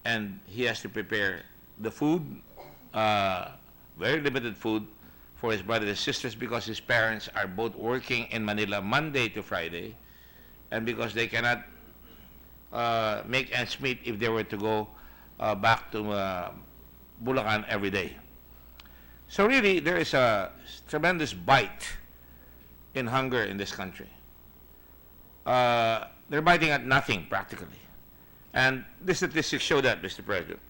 and he has to prepare the food, very limited food, for his brothers and sisters because his parents are both working in Manila Monday to Friday, and because they cannot make ends meet if they were to go back to Bulacan every day. So really, there is a tremendous bite in hunger in this country. They're biting at nothing, practically. And the statistics show that, Mr. President.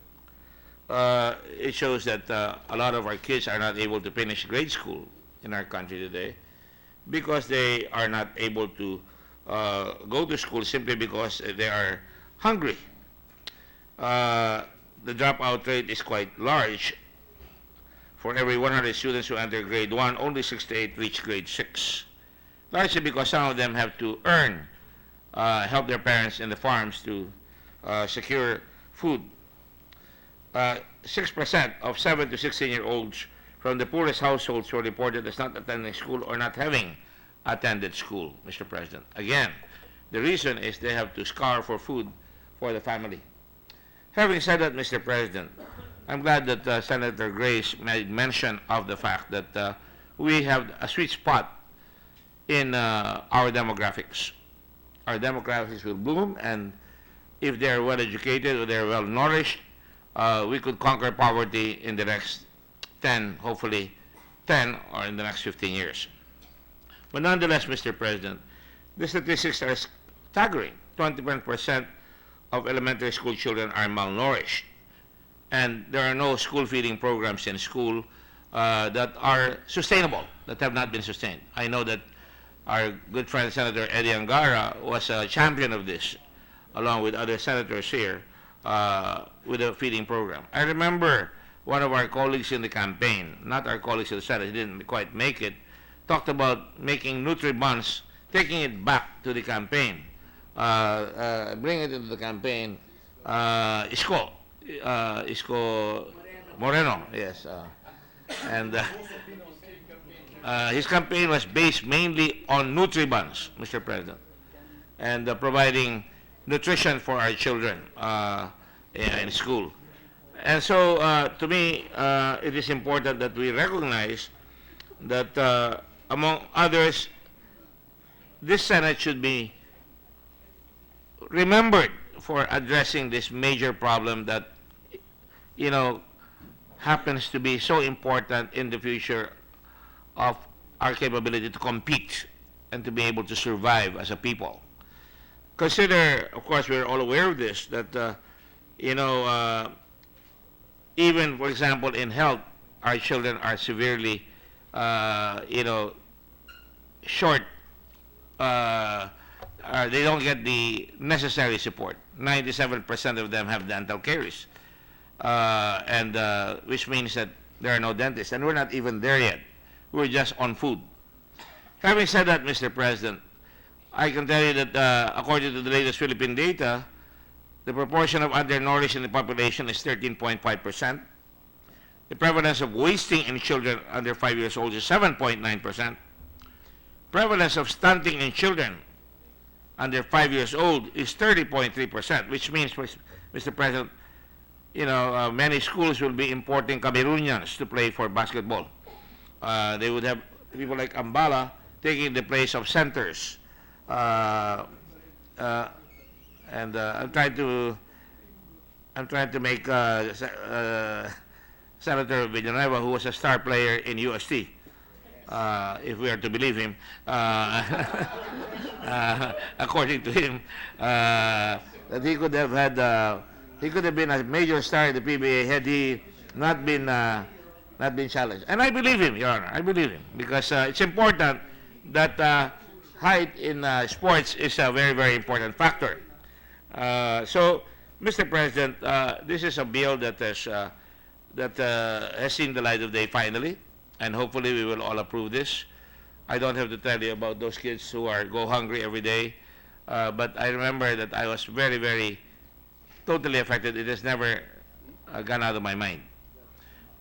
It shows that a lot of our kids are not able to finish grade school in our country today because they are not able to go to school simply because they are hungry. The dropout rate is quite large. For every 100 students who enter grade 1, only 68 reach grade 6. Largely because some of them have to earn, help their parents in the farms to secure food. 6% of 7 to 16-year-olds from the poorest households were reported as not attending school or not having attended school, Mr. President. Again, the reason is they have to scarve for food for the family. Having said that, Mr. President, I'm glad that Senator Grace made mention of the fact that we have a sweet spot in our demographics. Our demographics will bloom, and if they're well educated or they're well nourished, we could conquer poverty in the next 10, hopefully 10, or in the next 15 years. But nonetheless, Mr. President, the statistics are staggering. 21% of elementary school children are malnourished. And there are no school feeding programs in school that are sustainable, that have not been sustained. I know that our good friend Senator Eddie Angara was a champion of this, along with other senators here, with a feeding program. I remember one of our colleagues in the campaign, not our colleagues in the Senate, he didn't quite make it, talked about making Nutri-Buns, taking it back to the campaign, bring it into the campaign, Isko Moreno, yes. And his campaign was based mainly on Nutri-Buns, Mr. President, and providing nutrition for our children in school. And so, to me, it is important that we recognize that, among others, this Senate should be remembered for addressing this major problem that, you know, happens to be so important in the future of our capability to compete and to be able to survive as a people. Consider, of course, we're all aware of this, that, even, for example, in health, our children are severely, short. They don't get the necessary support. 97% of them have dental caries, which means that there are no dentists, and we're not even there yet. We're just on food. Having said that, Mr. President, I can tell you that according to the latest Philippine data, the proportion of undernourished in the population is 13.5%. The prevalence of wasting in children under 5 years old is 7.9%. Prevalence of stunting in children under 5 years old is 30.3%, which means, Mr. President, many schools will be importing Cameroonians to play for basketball. They would have people like Ambala taking the place of centers. I'm trying to make Senator Villanueva, who was a star player in UST, if we are to believe him, according to him, that he could have had, he could have been a major star in the PBA had he not been challenged. And I believe him, Your Honor. I believe him because it's important that height in sports is a very, very important factor. So, Mr. President, this is a bill that has seen the light of day finally, and hopefully we will all approve this. I don't have to tell you about those kids who go hungry every day. But I remember that I was very, very totally affected. It has never gone out of my mind.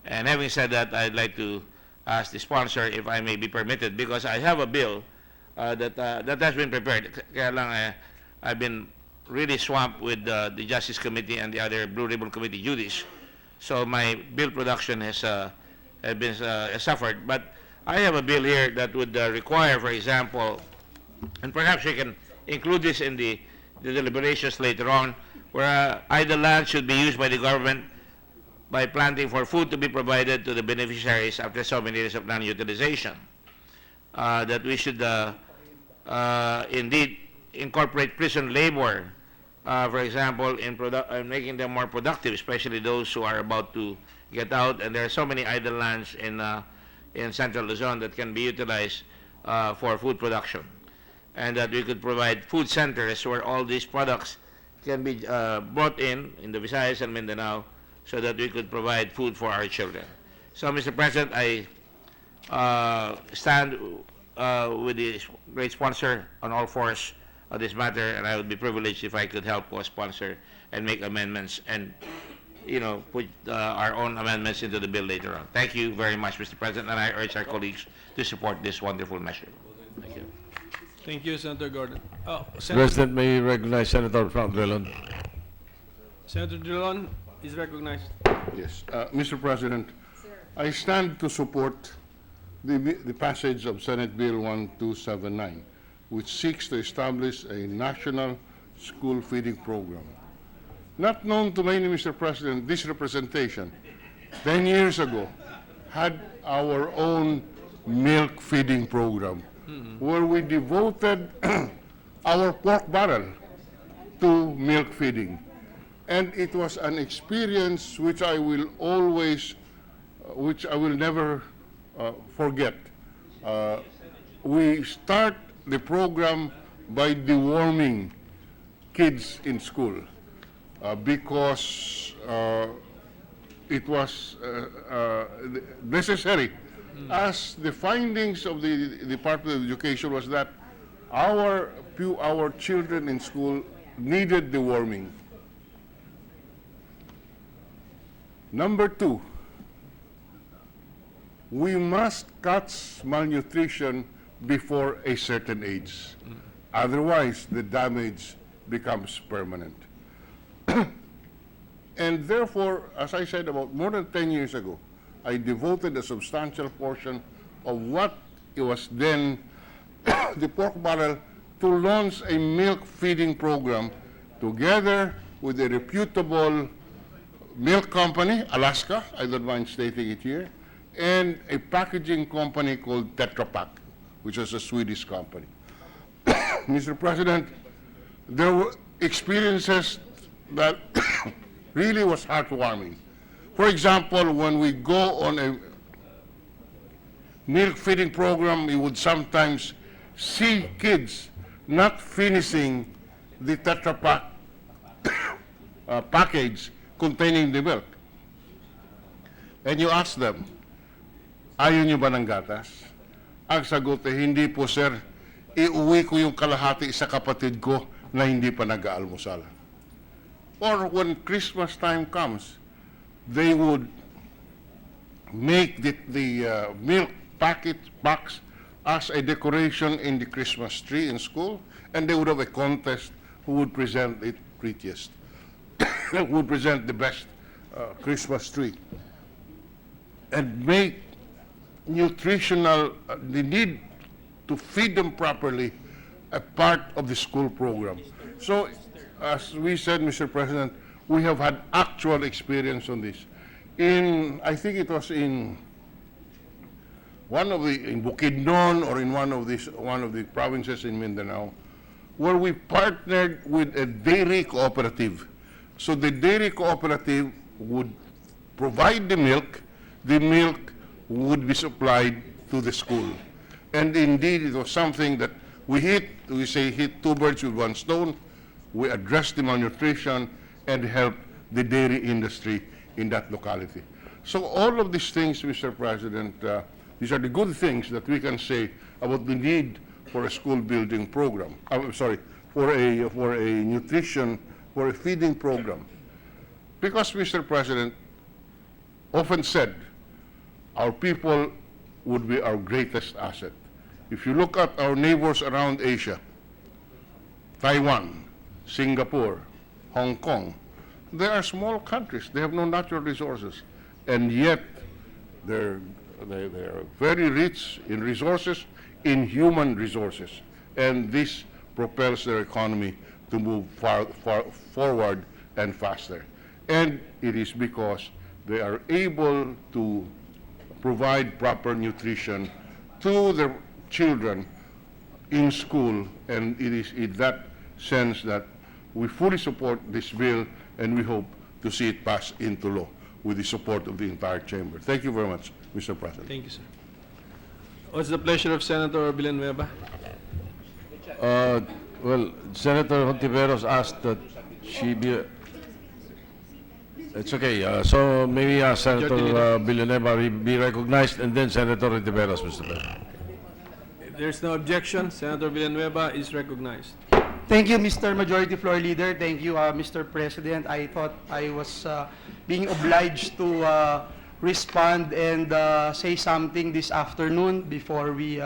And having said that, I'd like to ask the sponsor if I may be permitted, because I have a bill that has been prepared. Kaya lang, I've been really swamped with the Justice Committee and the other Blue Ribbon Committee duties. So my bill production has suffered. But I have a bill here that would require, for example, and perhaps we can include this in the deliberations later on, where idle land should be used by the government by planting for food to be provided to the beneficiaries after so many years of non-utilization. That we should indeed incorporate prison labor, for example, in making them more productive, especially those who are about to get out. And there are so many idle lands in Central Luzon that can be utilized for food production. And that we could provide food centers where all these products can be brought in the Visayas and Mindanao, so that we could provide food for our children. So, Mr. President, I stand with the great sponsor on all fours of this matter, and I would be privileged if I could help co-sponsor and make amendments and, put our own amendments into the bill later on. Thank you very much, Mr. President, and I urge our colleagues to support this wonderful measure. Thank you. Thank you, Senator Gordon. Senator, President may recognize Senator Frank Drilon. Senator Drilon is recognized. Yes, Mr. President, I stand to support the passage of Senate Bill 1279, which seeks to establish a national school feeding program. Not known to many, Mr. President, this representation, 10 years ago, had our own milk feeding program, where we devoted our pork barrel to milk feeding. And it was an experience which I will never forget. We start the program by deworming kids in school because it was necessary. As the findings of the Department of Education was that our children in school needed deworming. Number two, we must catch malnutrition before a certain age. Otherwise, the damage becomes permanent. And therefore, as I said, about more than 10 years ago, I devoted a substantial portion of what it was then the pork barrel to launch a milk feeding program together with a reputable milk company, Alaska, I don't mind stating it here, and a packaging company called Tetra Pak, which is a Swedish company. Mr. President, there were experiences that really was heartwarming. For example, when we go on a milk feeding program, we would sometimes see kids not finishing the Tetra Pak package containing the milk. And you ask them, ayaw nyo ba ng gatas? Ang sagot ay, hindi po sir, iuwi ko yung kalahati sa kapatid ko na hindi pa nag-aalmusal. Or when Christmas time comes, they would make the milk packs as a decoration in the Christmas tree in school, and they would have a contest who would present it prettiest, who would present the best Christmas tree, and make nutritional, the need to feed them properly, a part of the school program. So, as we said, Mr. President, we have had actual experience on this. I think it was in Bukidnon or in one of the provinces in Mindanao, where we partnered with a dairy cooperative. So the dairy cooperative would provide the milk would be supplied to the school. And indeed, it was something that we hit two birds with one stone. We addressed the malnutrition and helped the dairy industry in that locality. So all of these things, Mr. President, These are the good things that we can say about the need for a school building program. I'm sorry, for a nutrition, for a feeding program. Because, Mr. President, often said, our people would be our greatest asset. If you look at our neighbors around Asia, Taiwan, Singapore, Hong Kong, they are small countries. They have no natural resources. And yet, they are very rich in resources, in human resources. And this propels their economy to move far forward and faster. And it is because they are able to provide proper nutrition to their children in school, and it is in that sense that we fully support this bill, and we hope to see it pass into law with the support of the entire chamber. Thank you very much, Mr. President. Thank you, sir. What's the pleasure of Senator Villanueva? Well, Senator Hontiveros asked that she be... It's okay. So maybe Senator Villanueva be recognized, and then Senator Hontiveros, Mr. President. If there's no objection, Senator Villanueva is recognized. Thank you, Mr. Majority Floor Leader. Thank you, Mr. President. I thought I was being obliged to respond and say something this afternoon before we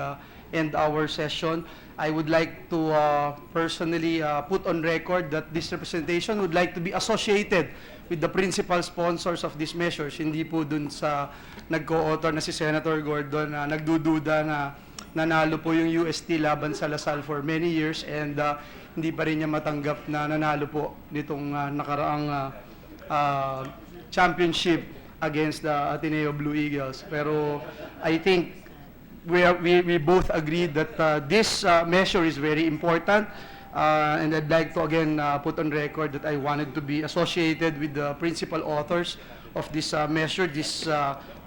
end our session. I would like to personally put on record that this representation would like to be associated with the principal sponsors of these measures. Hindi po dun sa nag-co-author na si Senator Gordon na nagdududa na nanalo po yung UST laban sa Lasal for many years, and hindi pa rin niya matanggap na nanalo po nitong nakaraang championship against the Ateneo Blue Eagles. Pero I think we both agreed that this measure is very important, and I'd like to again put on record that I wanted to be associated with the principal authors of this measure, this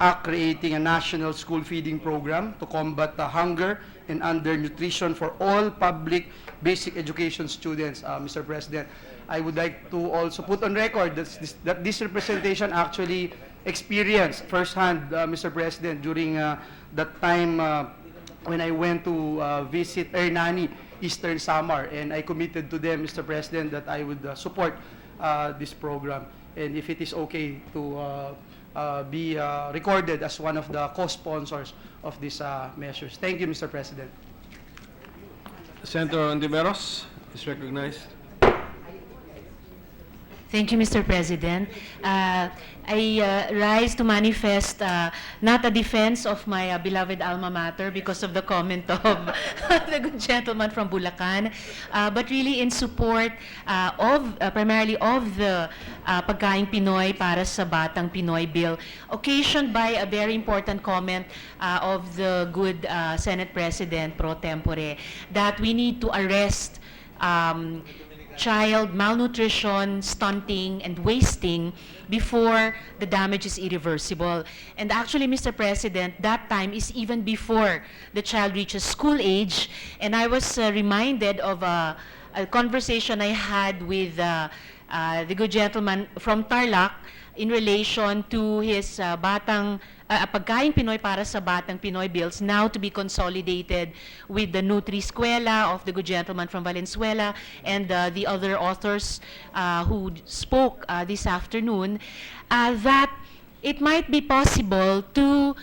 act creating a national school feeding program to combat hunger and undernutrition for all public basic education students. Mr. President, I would like to also put on record that this representation actually experienced firsthand, Mr. President, during that time when I went to visit Hernani, Eastern Samar, and I committed to them, Mr. President, that I would support this program. And if it is okay to be recorded as one of the co-sponsors of these measures. Thank you, Mr. President. Senator Hontiveros is recognized. Thank you, Mr. President. I rise to manifest not a defense of my beloved alma mater because of the comment of the good gentleman from Bulacan, but really in support of primarily of the Pagkaing Pinoy para sa Batang Pinoy bill, occasioned by a very important comment of the good Senate President pro tempore that we need to arrest child malnutrition, stunting, and wasting before the damage is irreversible. And actually, Mr. President, that time is even before the child reaches school age. And I was reminded of a conversation I had with the good gentleman from Tarlac in relation to his Pagkaing Pinoy para sa Batang Pinoy bills, now to be consolidated with the Nutri-Eskwela of the good gentleman from Valenzuela and the other authors who spoke this afternoon, that it might be possible to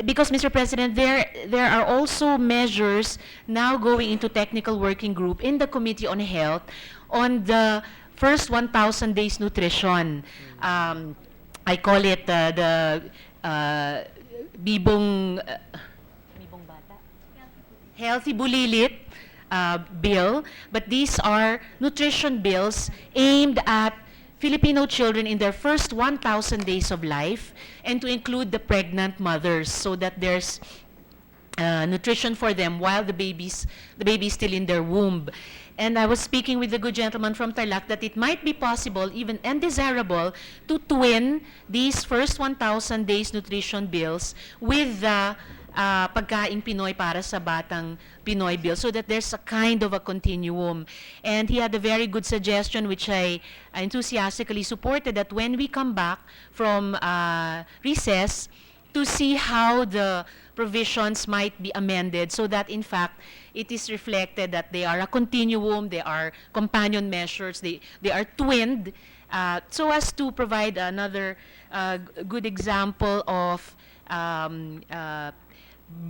because, Mr. President, there are also measures now going into technical working group in the Committee on Health on the first 1,000 days nutrition. I call it the Bibong Bata? Healthy Bulilit bill, but these are nutrition bills aimed at Filipino children in their first 1,000 days of life, and to include the pregnant mothers so that there's nutrition for them while the baby's still in their womb. And I was speaking with the good gentleman from Tarlac that it might be possible, even and desirable, to twin these first 1,000 days nutrition bills with the Pagkaing Pinoy para sa Batang Pinoy bill, so that there's a kind of a continuum. And he had a very good suggestion, which I enthusiastically supported, that when we come back from recess, to see how the provisions might be amended so that in fact it is reflected that they are a continuum, they are companion measures, they are twinned, so as to provide another good example of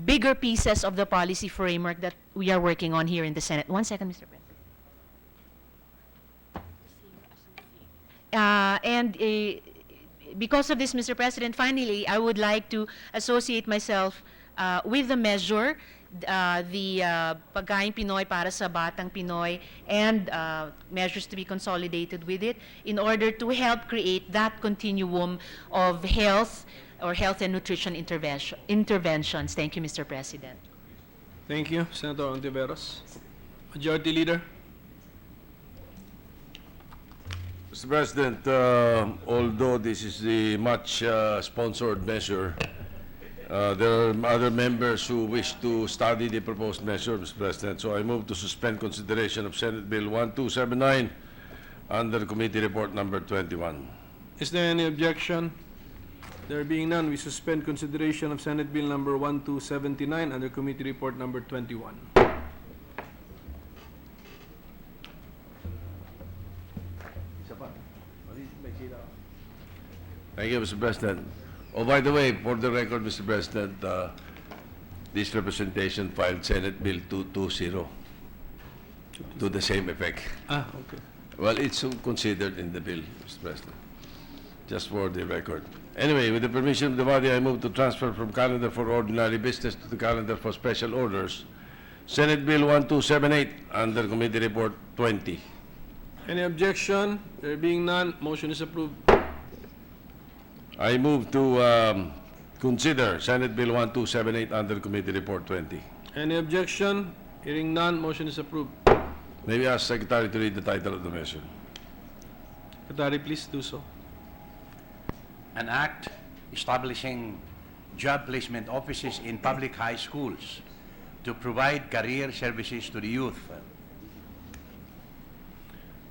bigger pieces of the policy framework that we are working on here in the Senate. 1 second, Mr. President. Because of this, Mr. President, finally, I would like to associate myself with the measure, the Pagkain Pinoy para sa Batang Pinoy, and measures to be consolidated with it in order to help create that continuum of health or health and nutrition interventions. Thank you, Mr. President. Thank you, Senator Ontiveros. Majority Leader. Mr. President, although this is the much sponsored measure, there are other members who wish to study the proposed measure, Mr. President. So I move to suspend consideration of Senate Bill 1279 under Committee Report number 21. Is there any objection? There being none, we suspend consideration of Senate Bill number 1279 under Committee Report number 21. Thank you, Mr. President. Oh, by the way, for the record, Mr. President, this representation filed Senate Bill 220 to the same effect. Ah, okay. Well, it's considered in the bill, Mr. President, just for the record. Anyway, with the permission of the body, I move to transfer from calendar for ordinary business to the calendar for special orders. Senate Bill 1278 under Committee Report 20. Any objection? There being none, motion is approved. I move to consider Senate Bill 1278 under Committee Report 20. Any objection? Hearing none, motion is approved. May we ask Secretary to read the title of the measure? Secretary, please do so. An act establishing job placement offices in public high schools to provide career services to the youth.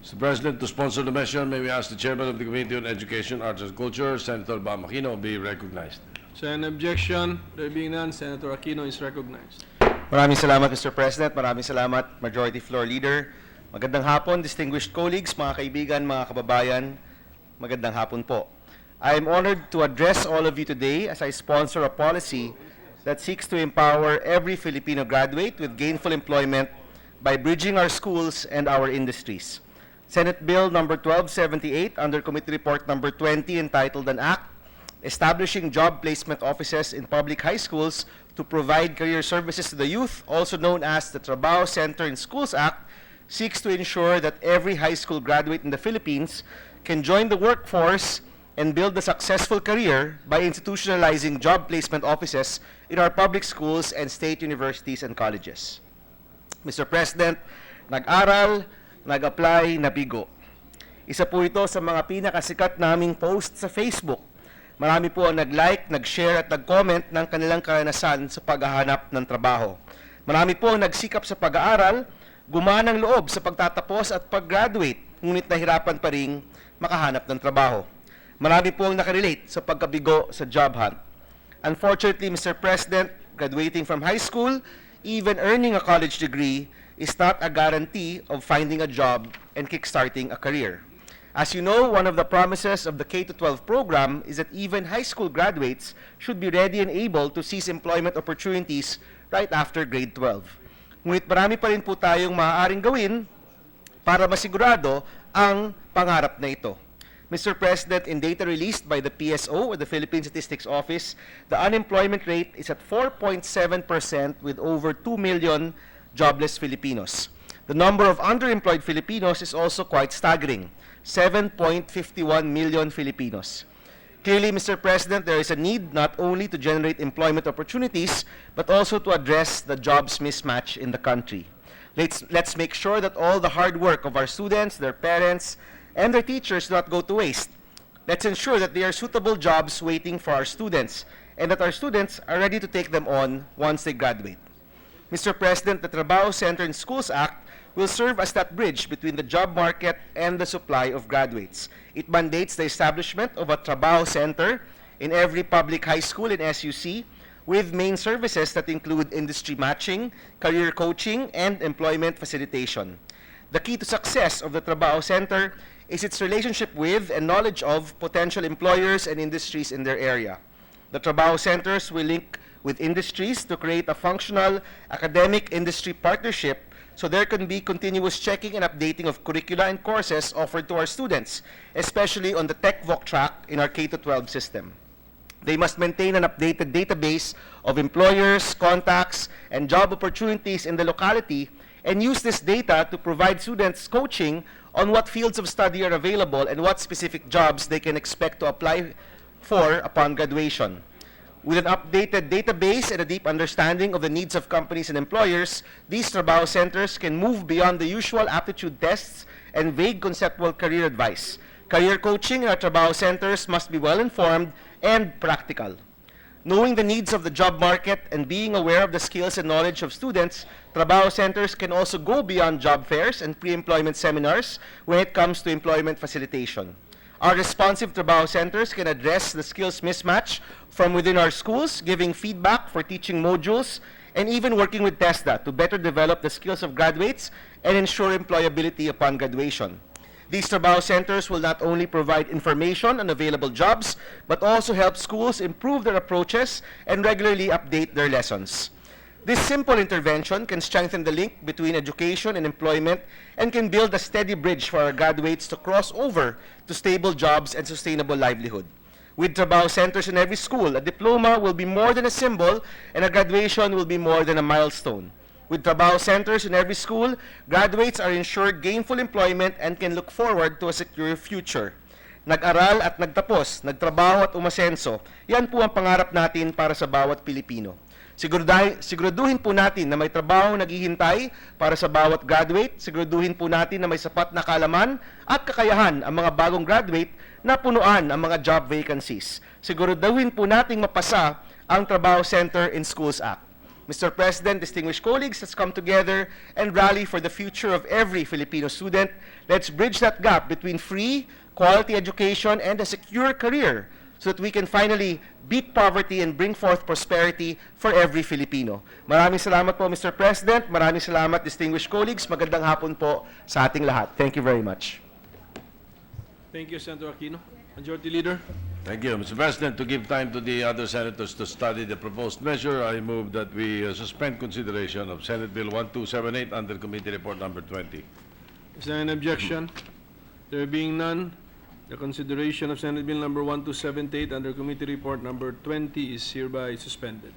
Mr. President, to sponsor the measure, may we ask the Chairman of the Committee on Education, Arts and Culture, Senator Bam Aquino, be recognized. So an objection? There being none, Senator Aquino is recognized. Maraming salamat, Mr. President. Maraming salamat, Majority Floor Leader. Magandang hapon, distinguished colleagues, mga kaibigan, mga kababayan. Magandang hapon po. I am honored to address all of you today as I sponsor a policy that seeks to empower every Filipino graduate with gainful employment by bridging our schools and our industries. Senate Bill number 1278 under Committee Report number 20 entitled An Act Establishing Job Placement Offices in Public High Schools to Provide Career Services to the Youth, also known as the Trabaho Center in Schools Act, seeks to ensure that every high school graduate in the Philippines can join the workforce and build a successful career by institutionalizing job placement offices in our public schools and state universities and colleges. Mr. President, nag-aral, nag-apply, nabigo. Isa po ito sa mga pinakasikat naming post sa Facebook. Marami po ang nag-like, nag-share at nag-comment ng kanilang karanasan sa paghahanap ng trabaho. Marami po ang nagsikap sa pag-aaral, gumanang loob sa pagtatapos at pag-graduate, ngunit nahirapan pa ring makahanap ng trabaho. Marami po ang nakarelate sa pagkabigo sa job hunt. Unfortunately, Mr. President, graduating from high school, even earning a college degree, is not a guarantee of finding a job and kickstarting a career. As you know, one of the promises of the K-12 program is that even high school graduates should be ready and able to seize employment opportunities right after grade 12. Ngunit marami pa rin po tayong maaaring gawin para masigurado ang pangarap na ito. Mr. President, in data released by the PSO, or the Philippine Statistics Office, the unemployment rate is at 4.7% with over 2 million jobless Filipinos. The number of underemployed Filipinos is also quite staggering, 7.51 million Filipinos. Clearly, Mr. President, there is a need not only to generate employment opportunities, but also to address the jobs mismatch in the country. Let's make sure that all the hard work of our students, their parents, and their teachers do not go to waste. Let's ensure that there are suitable jobs waiting for our students, and that our students are ready to take them on once they graduate. Mr. President, the Trabaho Center in Schools Act will serve as that bridge between the job market and the supply of graduates. It mandates the establishment of a Trabaho Center in every public high school in SUC, with main services that include industry matching, career coaching, and employment facilitation. The key to success of the Trabaho Center is its relationship with and knowledge of potential employers and industries in their area. The Trabaho Centers will link with industries to create a functional academic industry partnership so there can be continuous checking and updating of curricula and courses offered to our students, especially on the TechVoc track in our K-12 system. They must maintain an updated database of employers, contacts, and job opportunities in the locality and use this data to provide students coaching on what fields of study are available and what specific jobs they can expect to apply for upon graduation. With an updated database and a deep understanding of the needs of companies and employers, these Trabaho Centers can move beyond the usual aptitude tests and vague conceptual career advice. Career coaching in our Trabaho Centers must be well-informed and practical. Knowing the needs of the job market and being aware of the skills and knowledge of students, Trabaho Centers can also go beyond job fairs and pre-employment seminars when it comes to employment facilitation. Our responsive Trabaho Centers can address the skills mismatch from within our schools, giving feedback for teaching modules, and even working with TESDA to better develop the skills of graduates and ensure employability upon graduation. These Trabaho Centers will not only provide information on available jobs, but also help schools improve their approaches and regularly update their lessons. This simple intervention can strengthen the link between education and employment and can build a steady bridge for our graduates to cross over to stable jobs and sustainable livelihood. With Trabaho Centers in every school, a diploma will be more than a symbol and a graduation will be more than a milestone. With Trabaho Centers in every school, graduates are ensured gainful employment and can look forward to a secure future. Nag-aral at nagtapos, nagtrabaho at umasenso, yan po ang pangarap natin para sa bawat Pilipino. Siguraduhin po natin na may trabaho naghihintay para sa bawat graduate. Siguraduhin po natin na may sapat na kaalaman at kakayahan ang mga bagong graduate na punuan ang mga job vacancies. Siguraduhin po nating mapasa ang Trabaho Center in Schools Act. Mr. President, distinguished colleagues, let's come together and rally for the future of every Filipino student. Let's bridge that gap between free, quality education and a secure career, so that we can finally beat poverty and bring forth prosperity for every Filipino. Maraming salamat po, Mr. President. Maraming salamat, distinguished colleagues. Magandang hapon po sa ating lahat. Thank you very much. Thank you, Senator Aquino. Majority Leader. Thank you, Mr. President. To give time to the other senators to study the proposed measure, I move that we suspend consideration of Senate Bill 1278 under Committee Report Number 20. Is there an objection? There being none, the consideration of Senate Bill number 1278 under Committee Report number 20 is hereby suspended.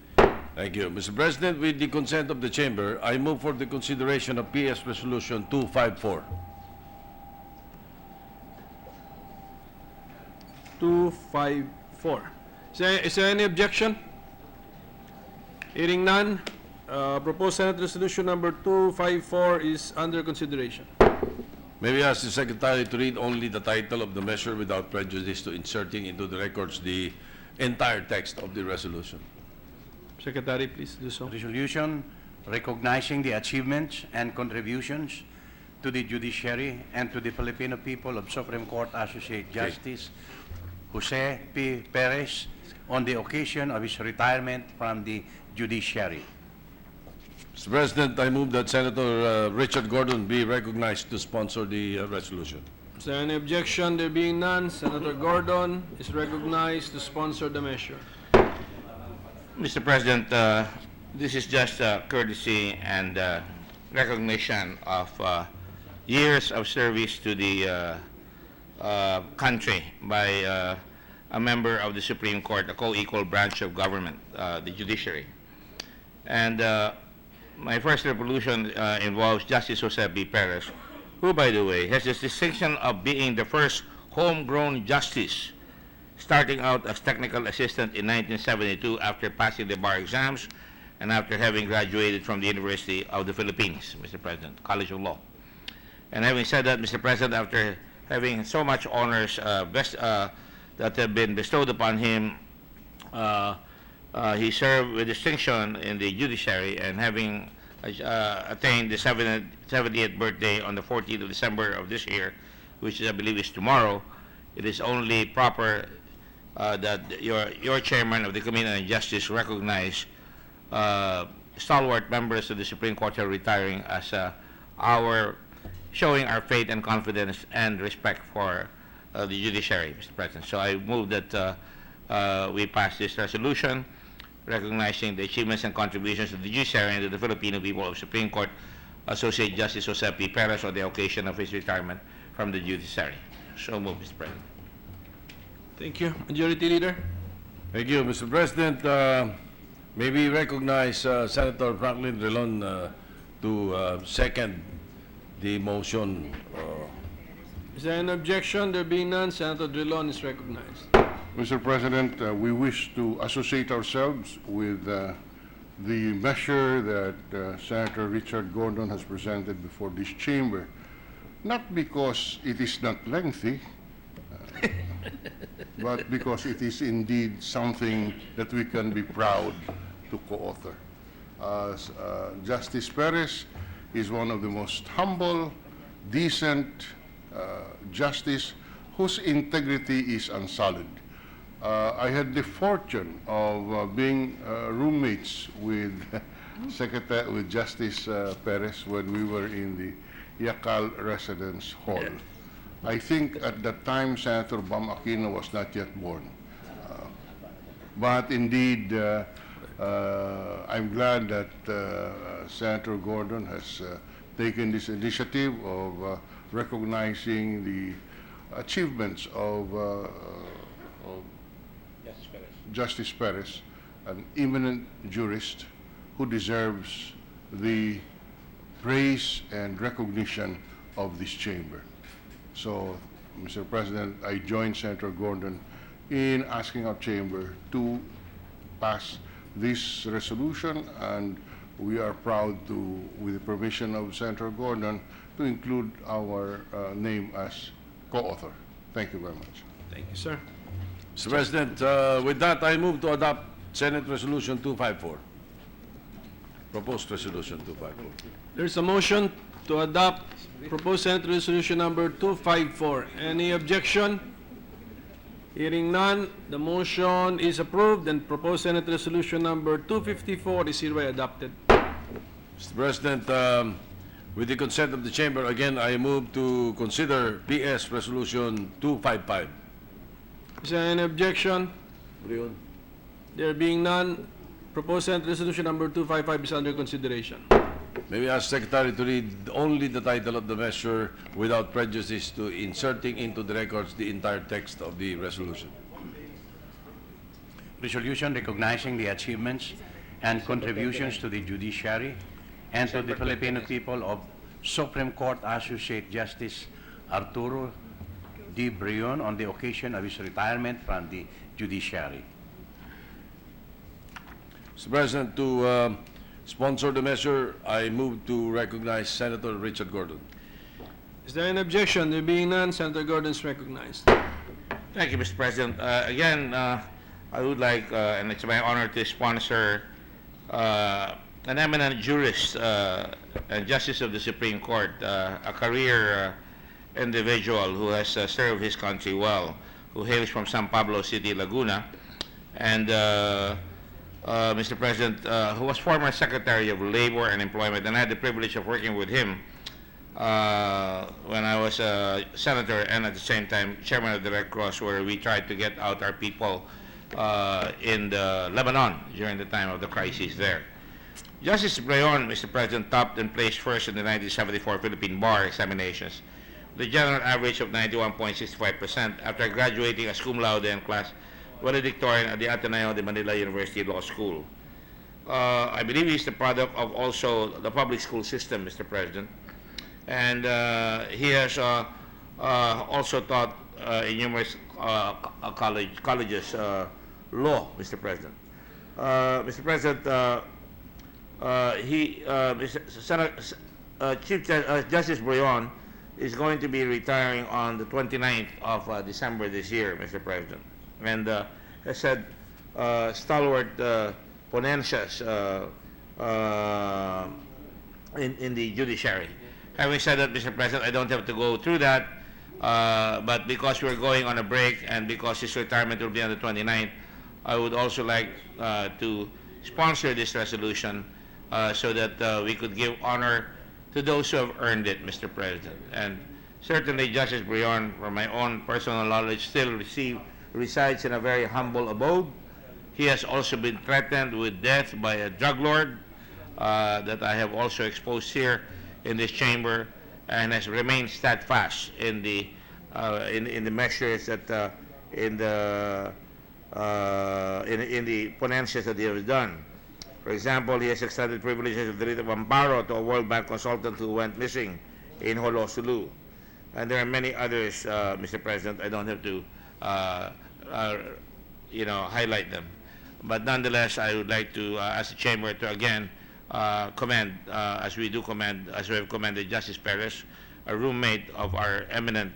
Thank you. Mr. President, with the consent of the Chamber, I move for the consideration of PS Resolution 254. 254. Is there any objection? Hearing none, proposed Senate Resolution number 254 is under consideration. May we ask the Secretary to read only the title of the measure without prejudice to inserting into the records the entire text of the resolution? Secretary, please do so. Resolution recognizing the achievements and contributions to the judiciary and to the Filipino people of Supreme Court Associate Justice Jose P. Perez on the occasion of his retirement from the judiciary. Mr. President, I move that Senator Richard Gordon be recognized to sponsor the resolution. Is there any objection? There being none, Senator Gordon is recognized to sponsor the measure. Mr. President, this is just a courtesy and recognition of years of service to the country by a member of the Supreme Court, a co-equal branch of government, the judiciary. And my first resolution involves Justice Jose B. Perez, who, by the way, has the distinction of being the first homegrown justice, starting out as technical assistant in 1972 after passing the bar exams and after having graduated from the University of the Philippines, Mr. President, College of Law. And having said that, Mr. President, after having so much honors that have been bestowed upon him, he served with distinction in the judiciary, and having attained the 70th birthday on the 14th of December of this year, which I believe is tomorrow, it is only proper that your chairman of the Committee on Justice recognize stalwart members of the Supreme Court are retiring as showing our faith and confidence and respect for the judiciary, Mr. President. So I move that we pass this resolution recognizing the achievements and contributions of the judiciary and to the Filipino people of Supreme Court Associate Justice Jose P. Perez on the occasion of his retirement from the judiciary. So move, Mr. President. Thank you. Majority Leader? Thank you, Mr. President. May we recognize Senator Franklin Drilon to second the motion. Is there an objection? There being none, Senator Drilon is recognized. Mr. President, we wish to associate ourselves with the measure that Senator Richard Gordon has presented before this chamber, not because it is not lengthy, but because it is indeed something that we can be proud to co-author. Justice Perez is one of the most humble, decent justice whose integrity is unsullied. I had the fortune of being roommates with with Justice Perez when we were in the Yacal Residence Hall. I think at that time Senator Bam Aquino was not yet born. But indeed, I'm glad that Senator Gordon has taken this initiative of recognizing the achievements of Justice Perez, an eminent jurist who deserves the praise and recognition of this chamber. So, Mr. President, I join Senator Gordon in asking our chamber to pass this resolution, and we are proud to, with the permission of Senator Gordon, to include our name as co-author. Thank you very much. Thank you, sir. Mr. President, with that, I move to adopt Senate Resolution 254. Proposed Resolution 254. There's a motion to adopt proposed Senate Resolution number 254. Any objection? Hearing none, the motion is approved and proposed Senate Resolution number 254 is hereby adopted. Mr. President, with the consent of the chamber, again, I move to consider PS Resolution 255. Is there any objection? There being none, proposed Senate Resolution number 255 is under consideration. May we ask Secretary to read only the title of the measure without prejudice to inserting into the records the entire text of the resolution. Resolution recognizing the achievements and contributions to the judiciary and to the Filipino people of Supreme Court Associate Justice Arturo D. Brion on the occasion of his retirement from the judiciary. Mr. President, to sponsor the measure, I move to recognize Senator Richard Gordon. Is there an objection? There being none, Senator Gordon is recognized. Thank you, Mr. President. Again, I would like, and it's my honor to sponsor an eminent jurist and justice of the Supreme Court, a career individual who has served his country well, who hails from San Pablo City, Laguna, and Mr. President, who was former Secretary of Labor and Employment, and I had the privilege of working with him when I was a senator and at the same time chairman of the Red Cross, where we tried to get out our people in Lebanon during the time of the crisis there. Justice Brion, Mr. President, topped and placed first in the 1974 Philippine bar examinations with a general average of 91.65% after graduating as cum laude and class valedictorian at the Ateneo de Manila University Law School. I believe he's the product of also the public school system, Mr. President. And he has also taught in numerous colleges law, Mr. President. Mr. President, Chief Justice Brion is going to be retiring on the 29th of December this year, Mr. President. And has said stalwart ponencias in the judiciary. Having said that, Mr. President, I don't have to go through that. But because we're going on a break and because his retirement will be on the 29th, I would also like to sponsor this resolution so that we could give honor to those who have earned it, Mr. President. And certainly Justice Brion, from my own personal knowledge, still resides in a very humble abode. He has also been threatened with death by a drug lord that I have also exposed here in this chamber, and has remained steadfast in the measures that in the ponencias that he has done. For example, he has extended privileges of the writ of amparo to a World Bank consultant who went missing in Holosulu. And there are many others, Mr. President. I don't have to, highlight them. But nonetheless, I would like to ask the chamber to again commend, as we have commended Justice Perez, a roommate of our eminent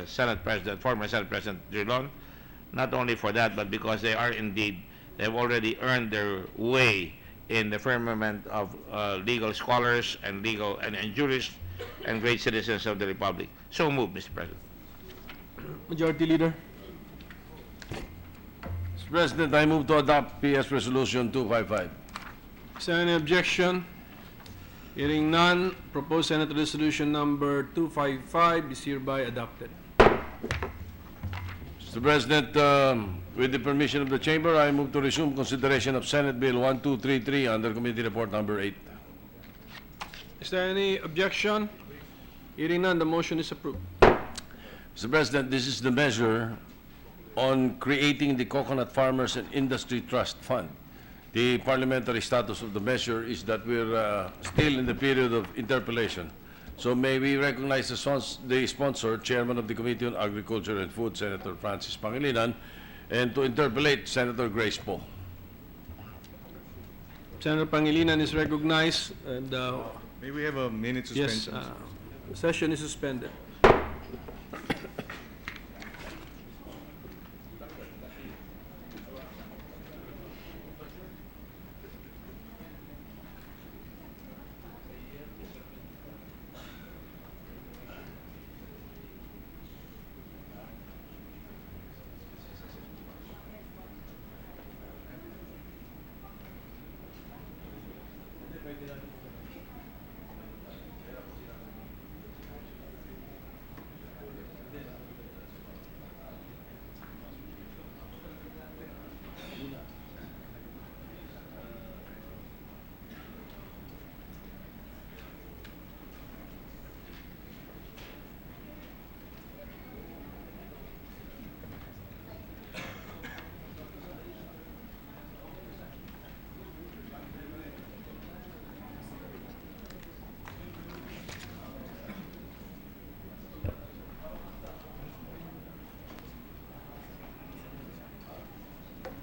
Senate President, former Senate President Drilon, not only for that, but because they have already earned their way in the firmament of legal scholars and jurists and great citizens of the Republic. So moved, Mr. President. Majority Leader. Mr. President, I move to adopt PS Resolution 255. Is there any objection? Hearing none, proposed Senate Resolution number 255 is hereby adopted. Mr. President, with the permission of the Chamber, I move to resume consideration of Senate Bill 1233 under Committee Report Number 8. Is there any objection? Hearing none, the motion is approved. Mr. President, this is the measure on creating the Coconut Farmers and Industry Trust Fund. The parliamentary status of the measure is that we're still in the period of interpellation. So may we recognize the sponsor, Chairman of the Committee on Agriculture and Food, Senator Francis Pangilinan, and to interpellate Senator Grace Poe. Senator Pangilinan is recognized, and May we have a minute suspension? yes, session is suspended.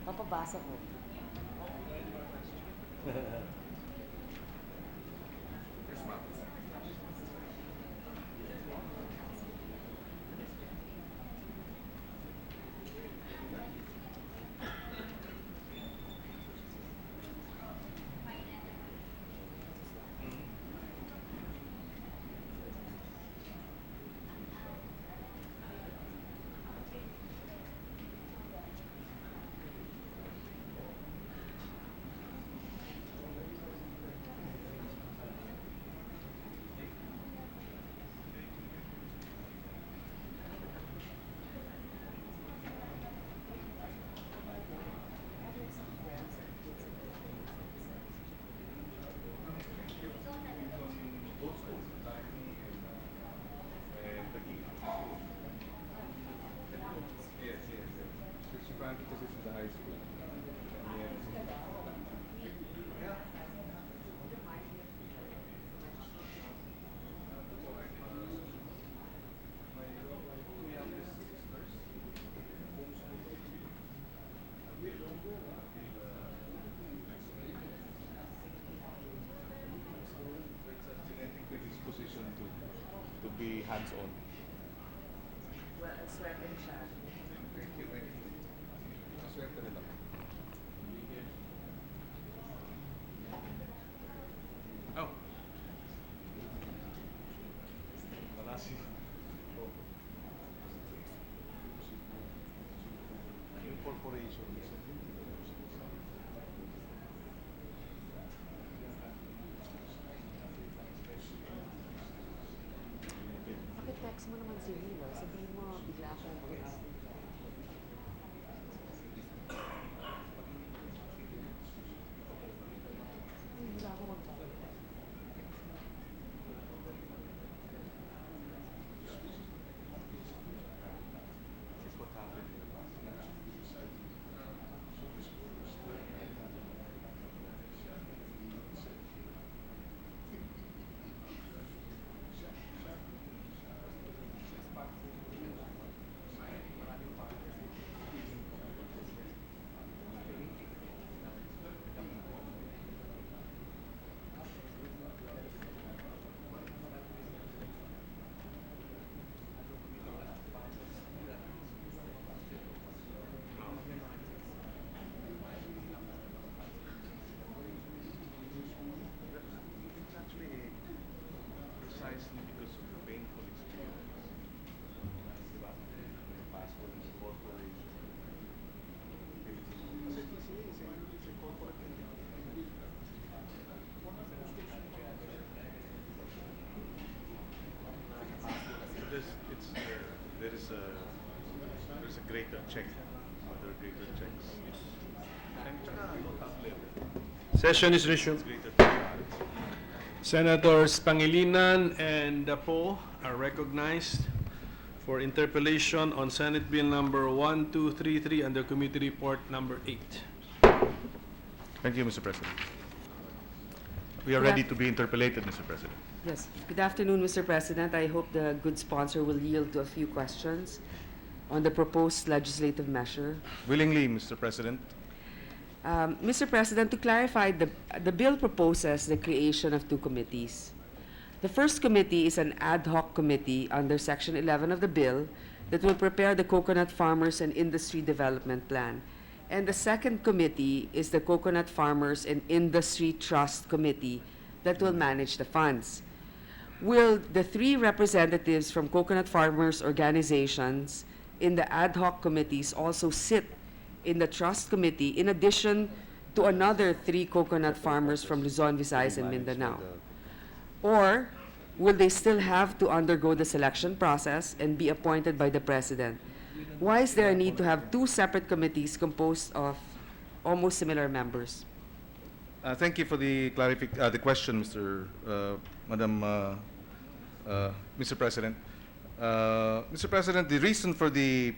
Mapabasa ko. To be hands-on. Well, swerte siya. Thank you. Swerte rin ako. Oh. Wala si... Oh. Pakitext mo naman si Rilo. Sabihin mo, bigla akong mag-out. Bigla ako mag-out. There's a greater check, other greater checks. And tsaka top level. Session is resumed. Greater check. Senators Pangilinan and Dapo are recognized for interpellation on Senate Bill number 1233 under Committee Report number 8. Thank you, Mr. President. We are ready to be interpellated, Mr. President. Yes. Good afternoon, Mr. President. I hope the good sponsor will yield to a few questions on the proposed legislative measure. Willingly, Mr. President. Mr. President, to clarify, the bill proposes the creation of two committees. The first committee is an ad hoc committee under Section 11 of the bill that will prepare the Coconut Farmers and Industry Development Plan. And the second committee is the Coconut Farmers and Industry Trust Committee that will manage the funds. Will the three representatives from coconut farmers organizations in the ad hoc committees also sit in the trust committee in addition to another three coconut farmers from Luzon, Visayas, and Mindanao? Or will they still have to undergo the selection process and be appointed by the President? Why is there a need to have two separate committees composed of almost similar members? Thank you for the question, Mr. President. Mr. President, the reason for the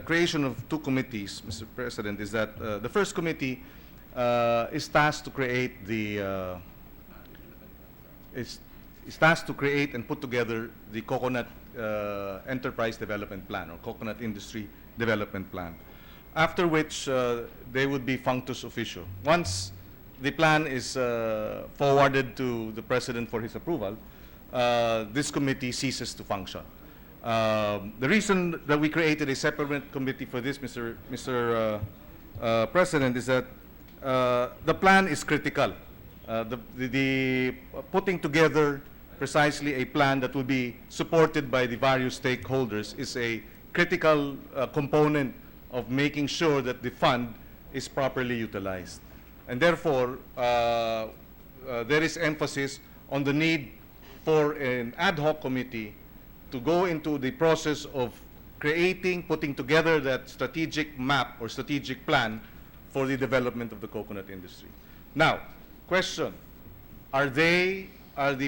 creation of two committees, Mr. President, is that the first committee is tasked to create and put together the Coconut Enterprise Development Plan or Coconut Industry Development Plan, after which they would be functus officio. Once the plan is forwarded to the President for his approval, this committee ceases to function. The reason that we created a separate committee for this, Mr. President, is that the plan is critical. The putting together precisely a plan that will be supported by the various stakeholders is a critical component of making sure that the fund is properly utilized. And therefore, there is emphasis on the need for an ad hoc committee to go into the process of putting together that strategic map or strategic plan for the development of the coconut industry. Now, question, are the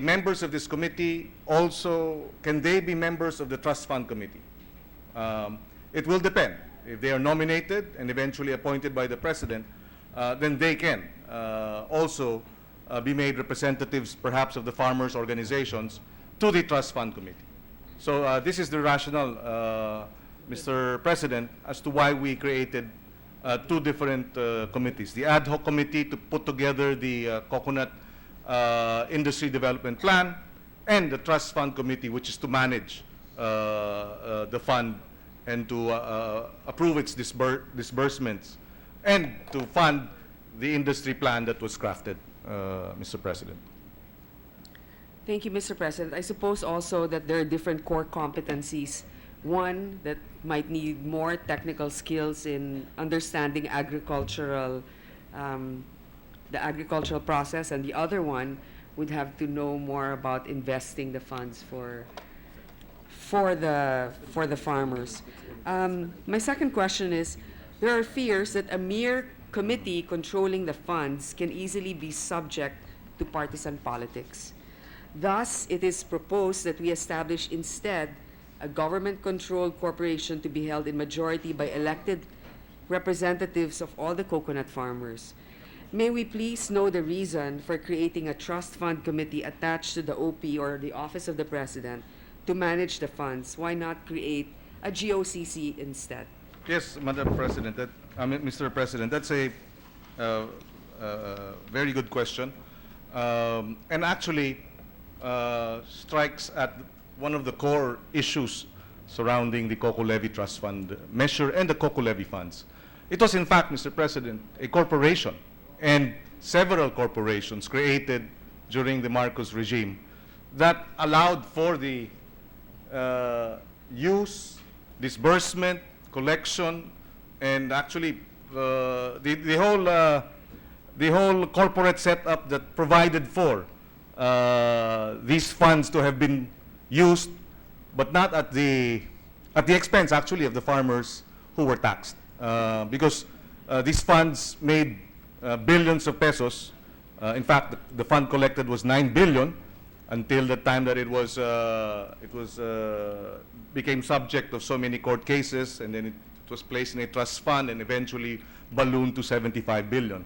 members of this committee also, can they be members of the trust fund committee? It will depend. If they are nominated and eventually appointed by the President, then they can also be made representatives perhaps of the farmers' organizations to the trust fund committee. So this is the rationale, Mr. President, as to why we created two different committees. The ad hoc committee to put together the coconut industry development plan, and the trust fund committee, which is to manage the fund and to approve its disbursements and to fund the industry plan that was crafted, Mr. President. Thank you, Mr. President. I suppose also that there are different core competencies one that might need more technical skills in understanding the agricultural process, and the other one would have to know more about investing the funds for the farmers. My second question is, there are fears that a mere committee controlling the funds can easily be subject to partisan politics. Thus, it is proposed that we establish instead a government-controlled corporation to be held in majority by elected representatives of all the coconut farmers. May we please know the reason for creating a trust fund committee attached to the OP or the Office of the President to manage the funds? Why not create a GOCC instead? Yes, Madam President, Mr. President, that's a very good question, and actually strikes at one of the core issues surrounding the Coco Levy Trust Fund measure and the Coco Levy funds. It was, in fact, Mr. President, a corporation and several corporations created during the Marcos regime that allowed for the use, disbursement, collection, and actually the whole corporate setup that provided for these funds to have been used, but not at the expense actually of the farmers who were taxed, because these funds made billions of pesos. In fact, the fund collected was 9 billion until the time that it became subject of so many court cases, and then it was placed in a trust fund and eventually ballooned to 75 billion.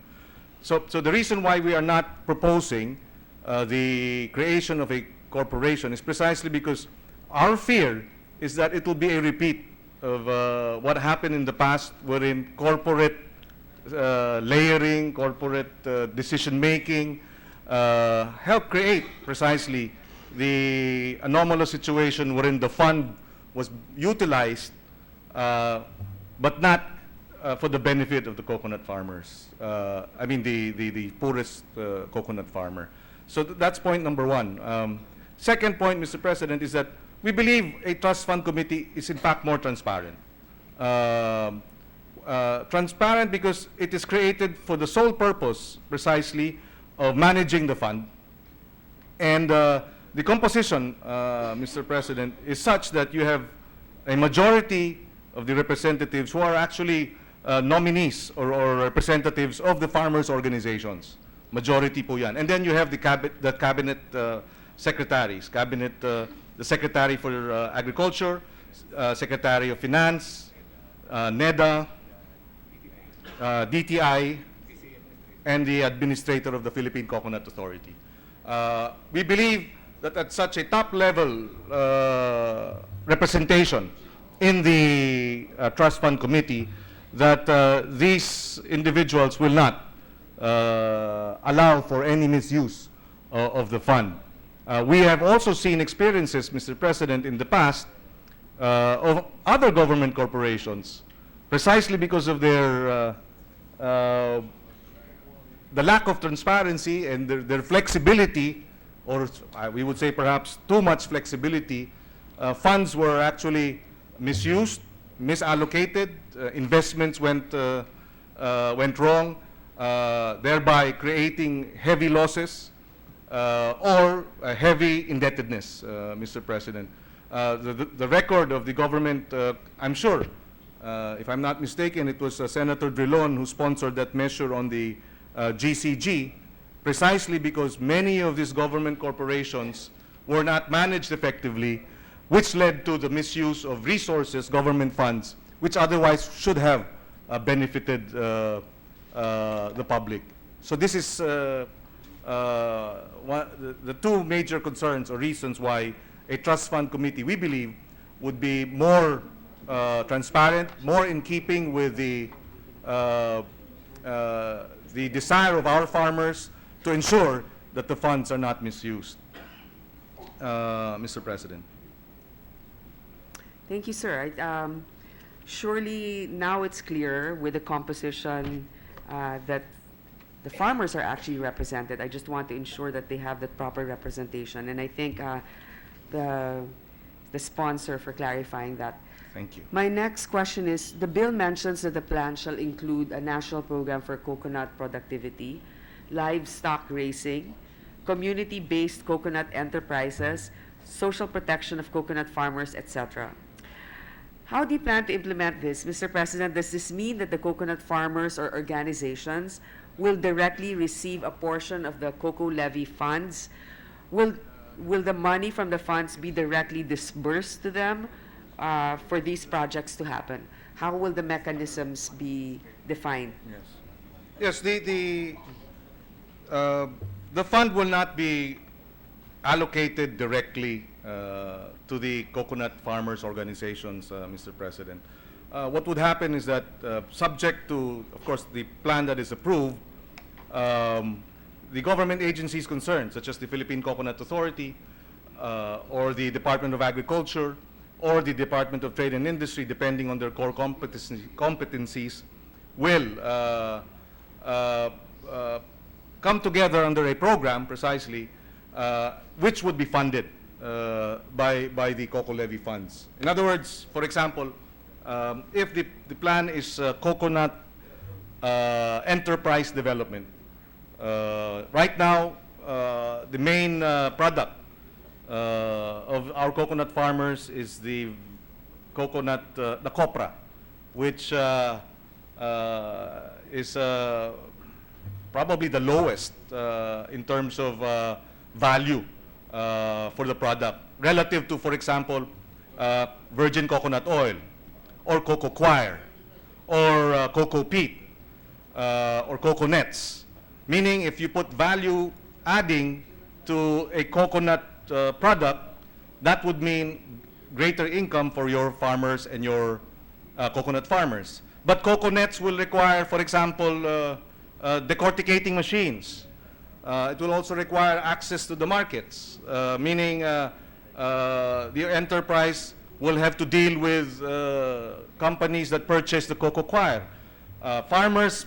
So the reason why we are not proposing the creation of a corporation is precisely because our fear is that it will be a repeat of what happened in the past, wherein corporate layering, corporate decision-making helped create precisely the anomalous situation wherein the fund was utilized, but not for the benefit of the coconut farmers. I mean the poorest coconut farmer. So that's point number one. Second point, Mr. President, is that we believe a trust fund committee is in fact more transparent. Transparent because it is created for the sole purpose precisely of managing the fund. And the composition, Mr. President, is such that you have a majority of the representatives who are actually nominees or representatives of the farmers' organizations. Majority po yan. And then you have the cabinet secretaries, the Secretary for Agriculture, Secretary of Finance, NEDA, DTI, and the Administrator of the Philippine Coconut Authority. We believe that at such a top-level representation in the Trust Fund Committee, that these individuals will not allow for any misuse of the fund. We have also seen experiences, Mr. President, in the past of other government corporations, precisely because of their the lack of transparency and their flexibility, or we would say perhaps too much flexibility. Funds were actually misused, misallocated, investments went wrong, thereby creating heavy losses or heavy indebtedness, Mr. President. The record of the government, I'm sure, if I'm not mistaken, it was Senator Drilon who sponsored that measure on the GCG, precisely because many of these government corporations were not managed effectively, which led to the misuse of resources, government funds, which otherwise should have benefited the public. So this is the two major concerns or reasons why a trust fund committee, we believe, would be more transparent, more in keeping with the desire of our farmers to ensure that the funds are not misused. Mr. President. Thank you, sir. Surely now it's clear with the composition that the farmers are actually represented. I just want to ensure that they have the proper representation, and I thank the sponsor for clarifying that. Thank you. My next question is, the bill mentions that the plan shall include a national program for coconut productivity, livestock raising, community-based coconut enterprises, social protection of coconut farmers, etc. How do you plan to implement this, Mr. President? Does this mean that the coconut farmers or organizations will directly receive a portion of the cocoa levy funds? Will the money from the funds be directly disbursed to them for these projects to happen? How will the mechanisms be defined? Yes, the fund will not be allocated directly to the coconut farmers organizations, Mr. President. What would happen is that, subject to, of course, the plan that is approved, the government agencies concerned, such as the Philippine Coconut Authority, or the Department of Agriculture, or the Department of Trade and Industry, depending on their core competencies, will come together under a program, precisely, which would be funded by the cocoa levy funds. In other words, for example, if the plan is coconut enterprise development, right now, the main product of our coconut farmers is the coconut, the copra, which is probably the lowest in terms of value for the product, relative to, for example, virgin coconut oil, or cocoa coir, or cocoa peat, or cocoa nets. Meaning, if you put value adding to a coconut product, that would mean greater income for your farmers and your coconut farmers. But coconuts will require, for example, decorticating machines. It will also require access to the markets, meaning the enterprise will have to deal with companies that purchase the cocoa coir. Farmers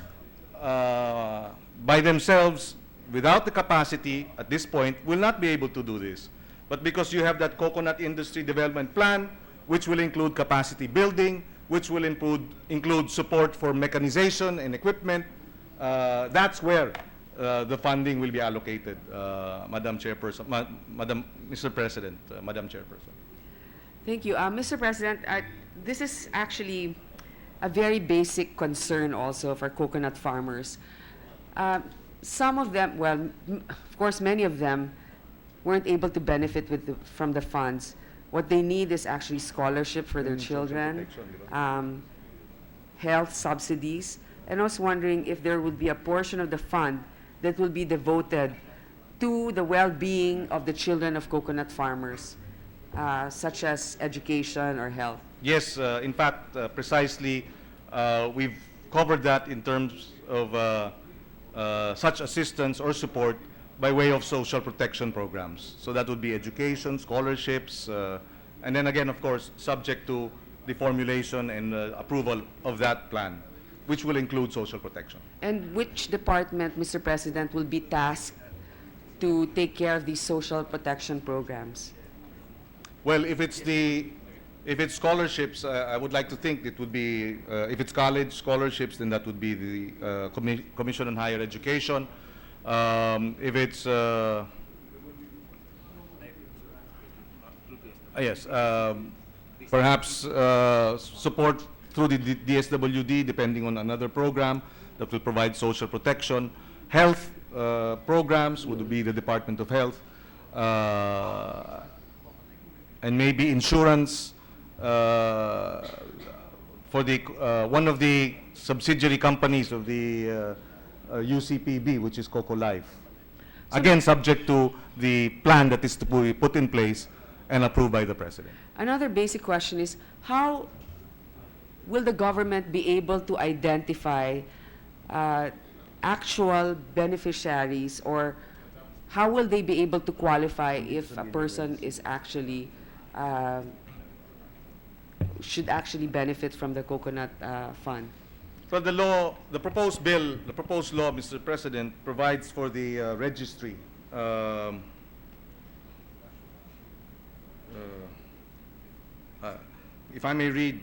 by themselves, without the capacity at this point, will not be able to do this. But because you have that coconut industry development plan, which will include capacity building, which will include support for mechanization and equipment, that's where the funding will be allocated, Madam Chairperson, Mr. President, Madam Chairperson. Thank you. Mr. President, this is actually a very basic concern also for coconut farmers. Some of them, well, of course, many of them weren't able to benefit from the funds. What they need is actually scholarship for their children, health subsidies, and I was wondering if there would be a portion of the fund that will be devoted to the well-being of the children of coconut farmers, such as education or health. Yes, in fact, precisely, we've covered that in terms of such assistance or support by way of social protection programs. So that would be education, scholarships, and then again, of course, subject to the formulation and approval of that plan, which will include social protection. And which department, Mr. President, will be tasked to take care of these social protection programs? Well, if it's scholarships, I would like to think it would be, if it's college scholarships, then that would be the Commission on Higher Education. If it's, yes, perhaps support through the DSWD, depending on another program that will provide social protection. Health programs would be the Department of Health. And maybe insurance for the one of the subsidiary companies of the UCPB, which is Coco Life. Again, subject to the plan that is to be put in place and approved by the President. Another basic question is, how will the government be able to identify actual beneficiaries, or how will they be able to qualify if a person is actually should actually benefit from the coconut fund? So the law, the proposed bill, the proposed law, Mr. President, provides for the registry. if I may read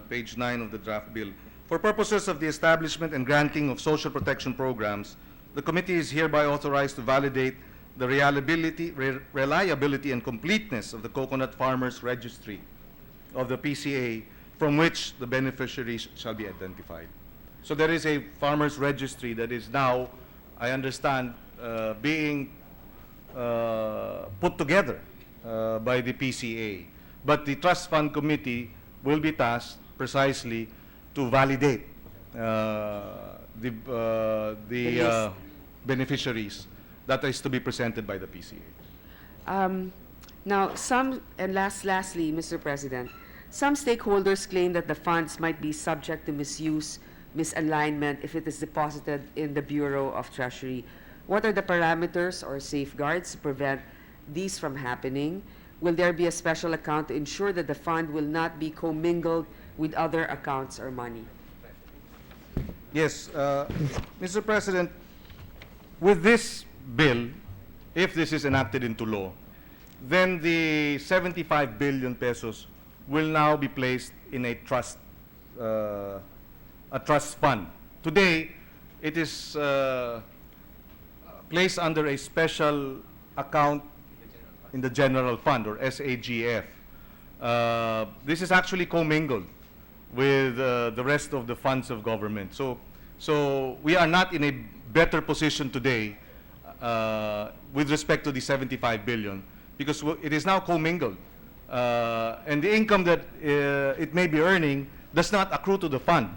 page 9 of the draft bill. For purposes of the establishment and granting of social protection programs, the committee is hereby authorized to validate the reliability and completeness of the Coconut Farmers Registry of the PCA from which the beneficiaries shall be identified. So there is a farmers registry that is now, I understand, being put together by the PCA. But the Trust Fund Committee will be tasked precisely to validate the beneficiaries that is to be presented by the PCA. Now, lastly, Mr. President, some stakeholders claim that the funds might be subject to misuse, misalignment if it is deposited in the Bureau of Treasury. What are the parameters or safeguards to prevent these from happening? Will there be a special account to ensure that the fund will not be commingled with other accounts or money? Yes, Mr. President, with this bill, if this is enacted into law, then the 75 billion pesos will now be placed in a trust fund. Today, it is placed under a special account in the general fund, or SAGF. This is actually commingled with the rest of the funds of government. So we are not in a better position today with respect to the 75 billion because it is now commingled. And the income that it may be earning does not accrue to the fund,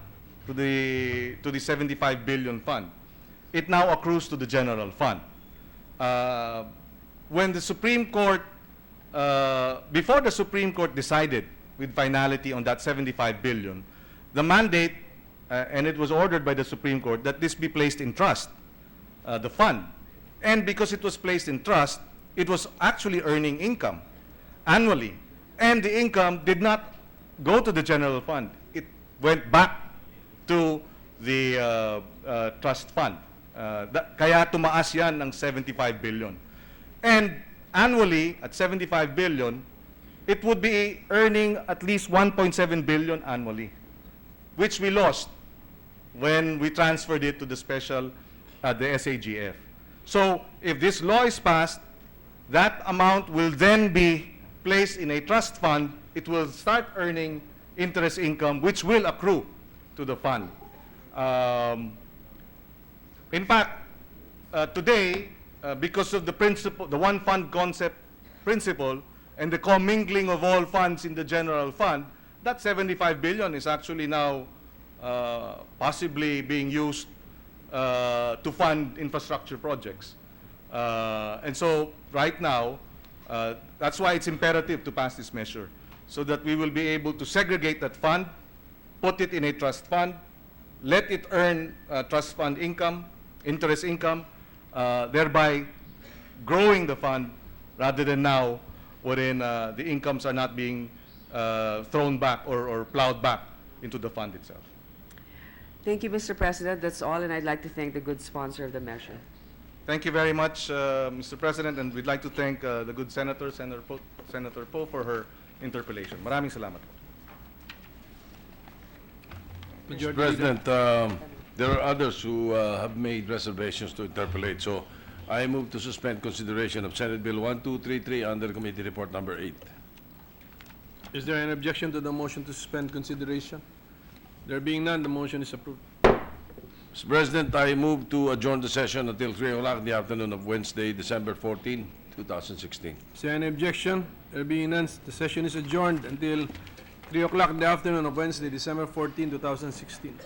to the 75 billion fund. It now accrues to the general fund. When the Supreme Court, before the Supreme Court decided with finality on that 75 billion, the mandate, and it was ordered by the Supreme Court that this be placed in trust, the fund. And because it was placed in trust, it was actually earning income annually. And the income did not go to the general fund. It went back to the trust fund. Kaya tumaas yan ng 75 billion. And annually, at 75 billion, it would be earning at least 1.7 billion annually, which we lost when we transferred it to the special, the SAGF. So if this law is passed, that amount will then be placed in a trust fund. It will start earning interest income, which will accrue to the fund. In fact, today, because of the principle, the one fund concept principle, and the commingling of all funds in the general fund, that 75 billion is actually now possibly being used to fund infrastructure projects. And so right now, that's why it's imperative to pass this measure, so that we will be able to segregate that fund, put it in a trust fund, let it earn trust fund income, interest income, thereby growing the fund rather than now wherein the incomes are not being thrown back or plowed back into the fund itself. Thank you, Mr. President. That's all, and I'd like to thank the good sponsor of the measure. Thank you very much, Mr. President, and we'd like to thank the good Senator Poe, for her interpellation. Maraming salamat. Mr. President, there are others who have made reservations to interpolate, so I move to suspend consideration of Senate Bill 1233 under Committee Report Number 8. Is there an objection to the motion to suspend consideration? There being none, the motion is approved. Mr. President, I move to adjourn the session until 3 o'clock in the afternoon of Wednesday, December 14, 2016. Is there any objection? There being none, the session is adjourned until 3 o'clock in the afternoon of Wednesday, December 14, 2016.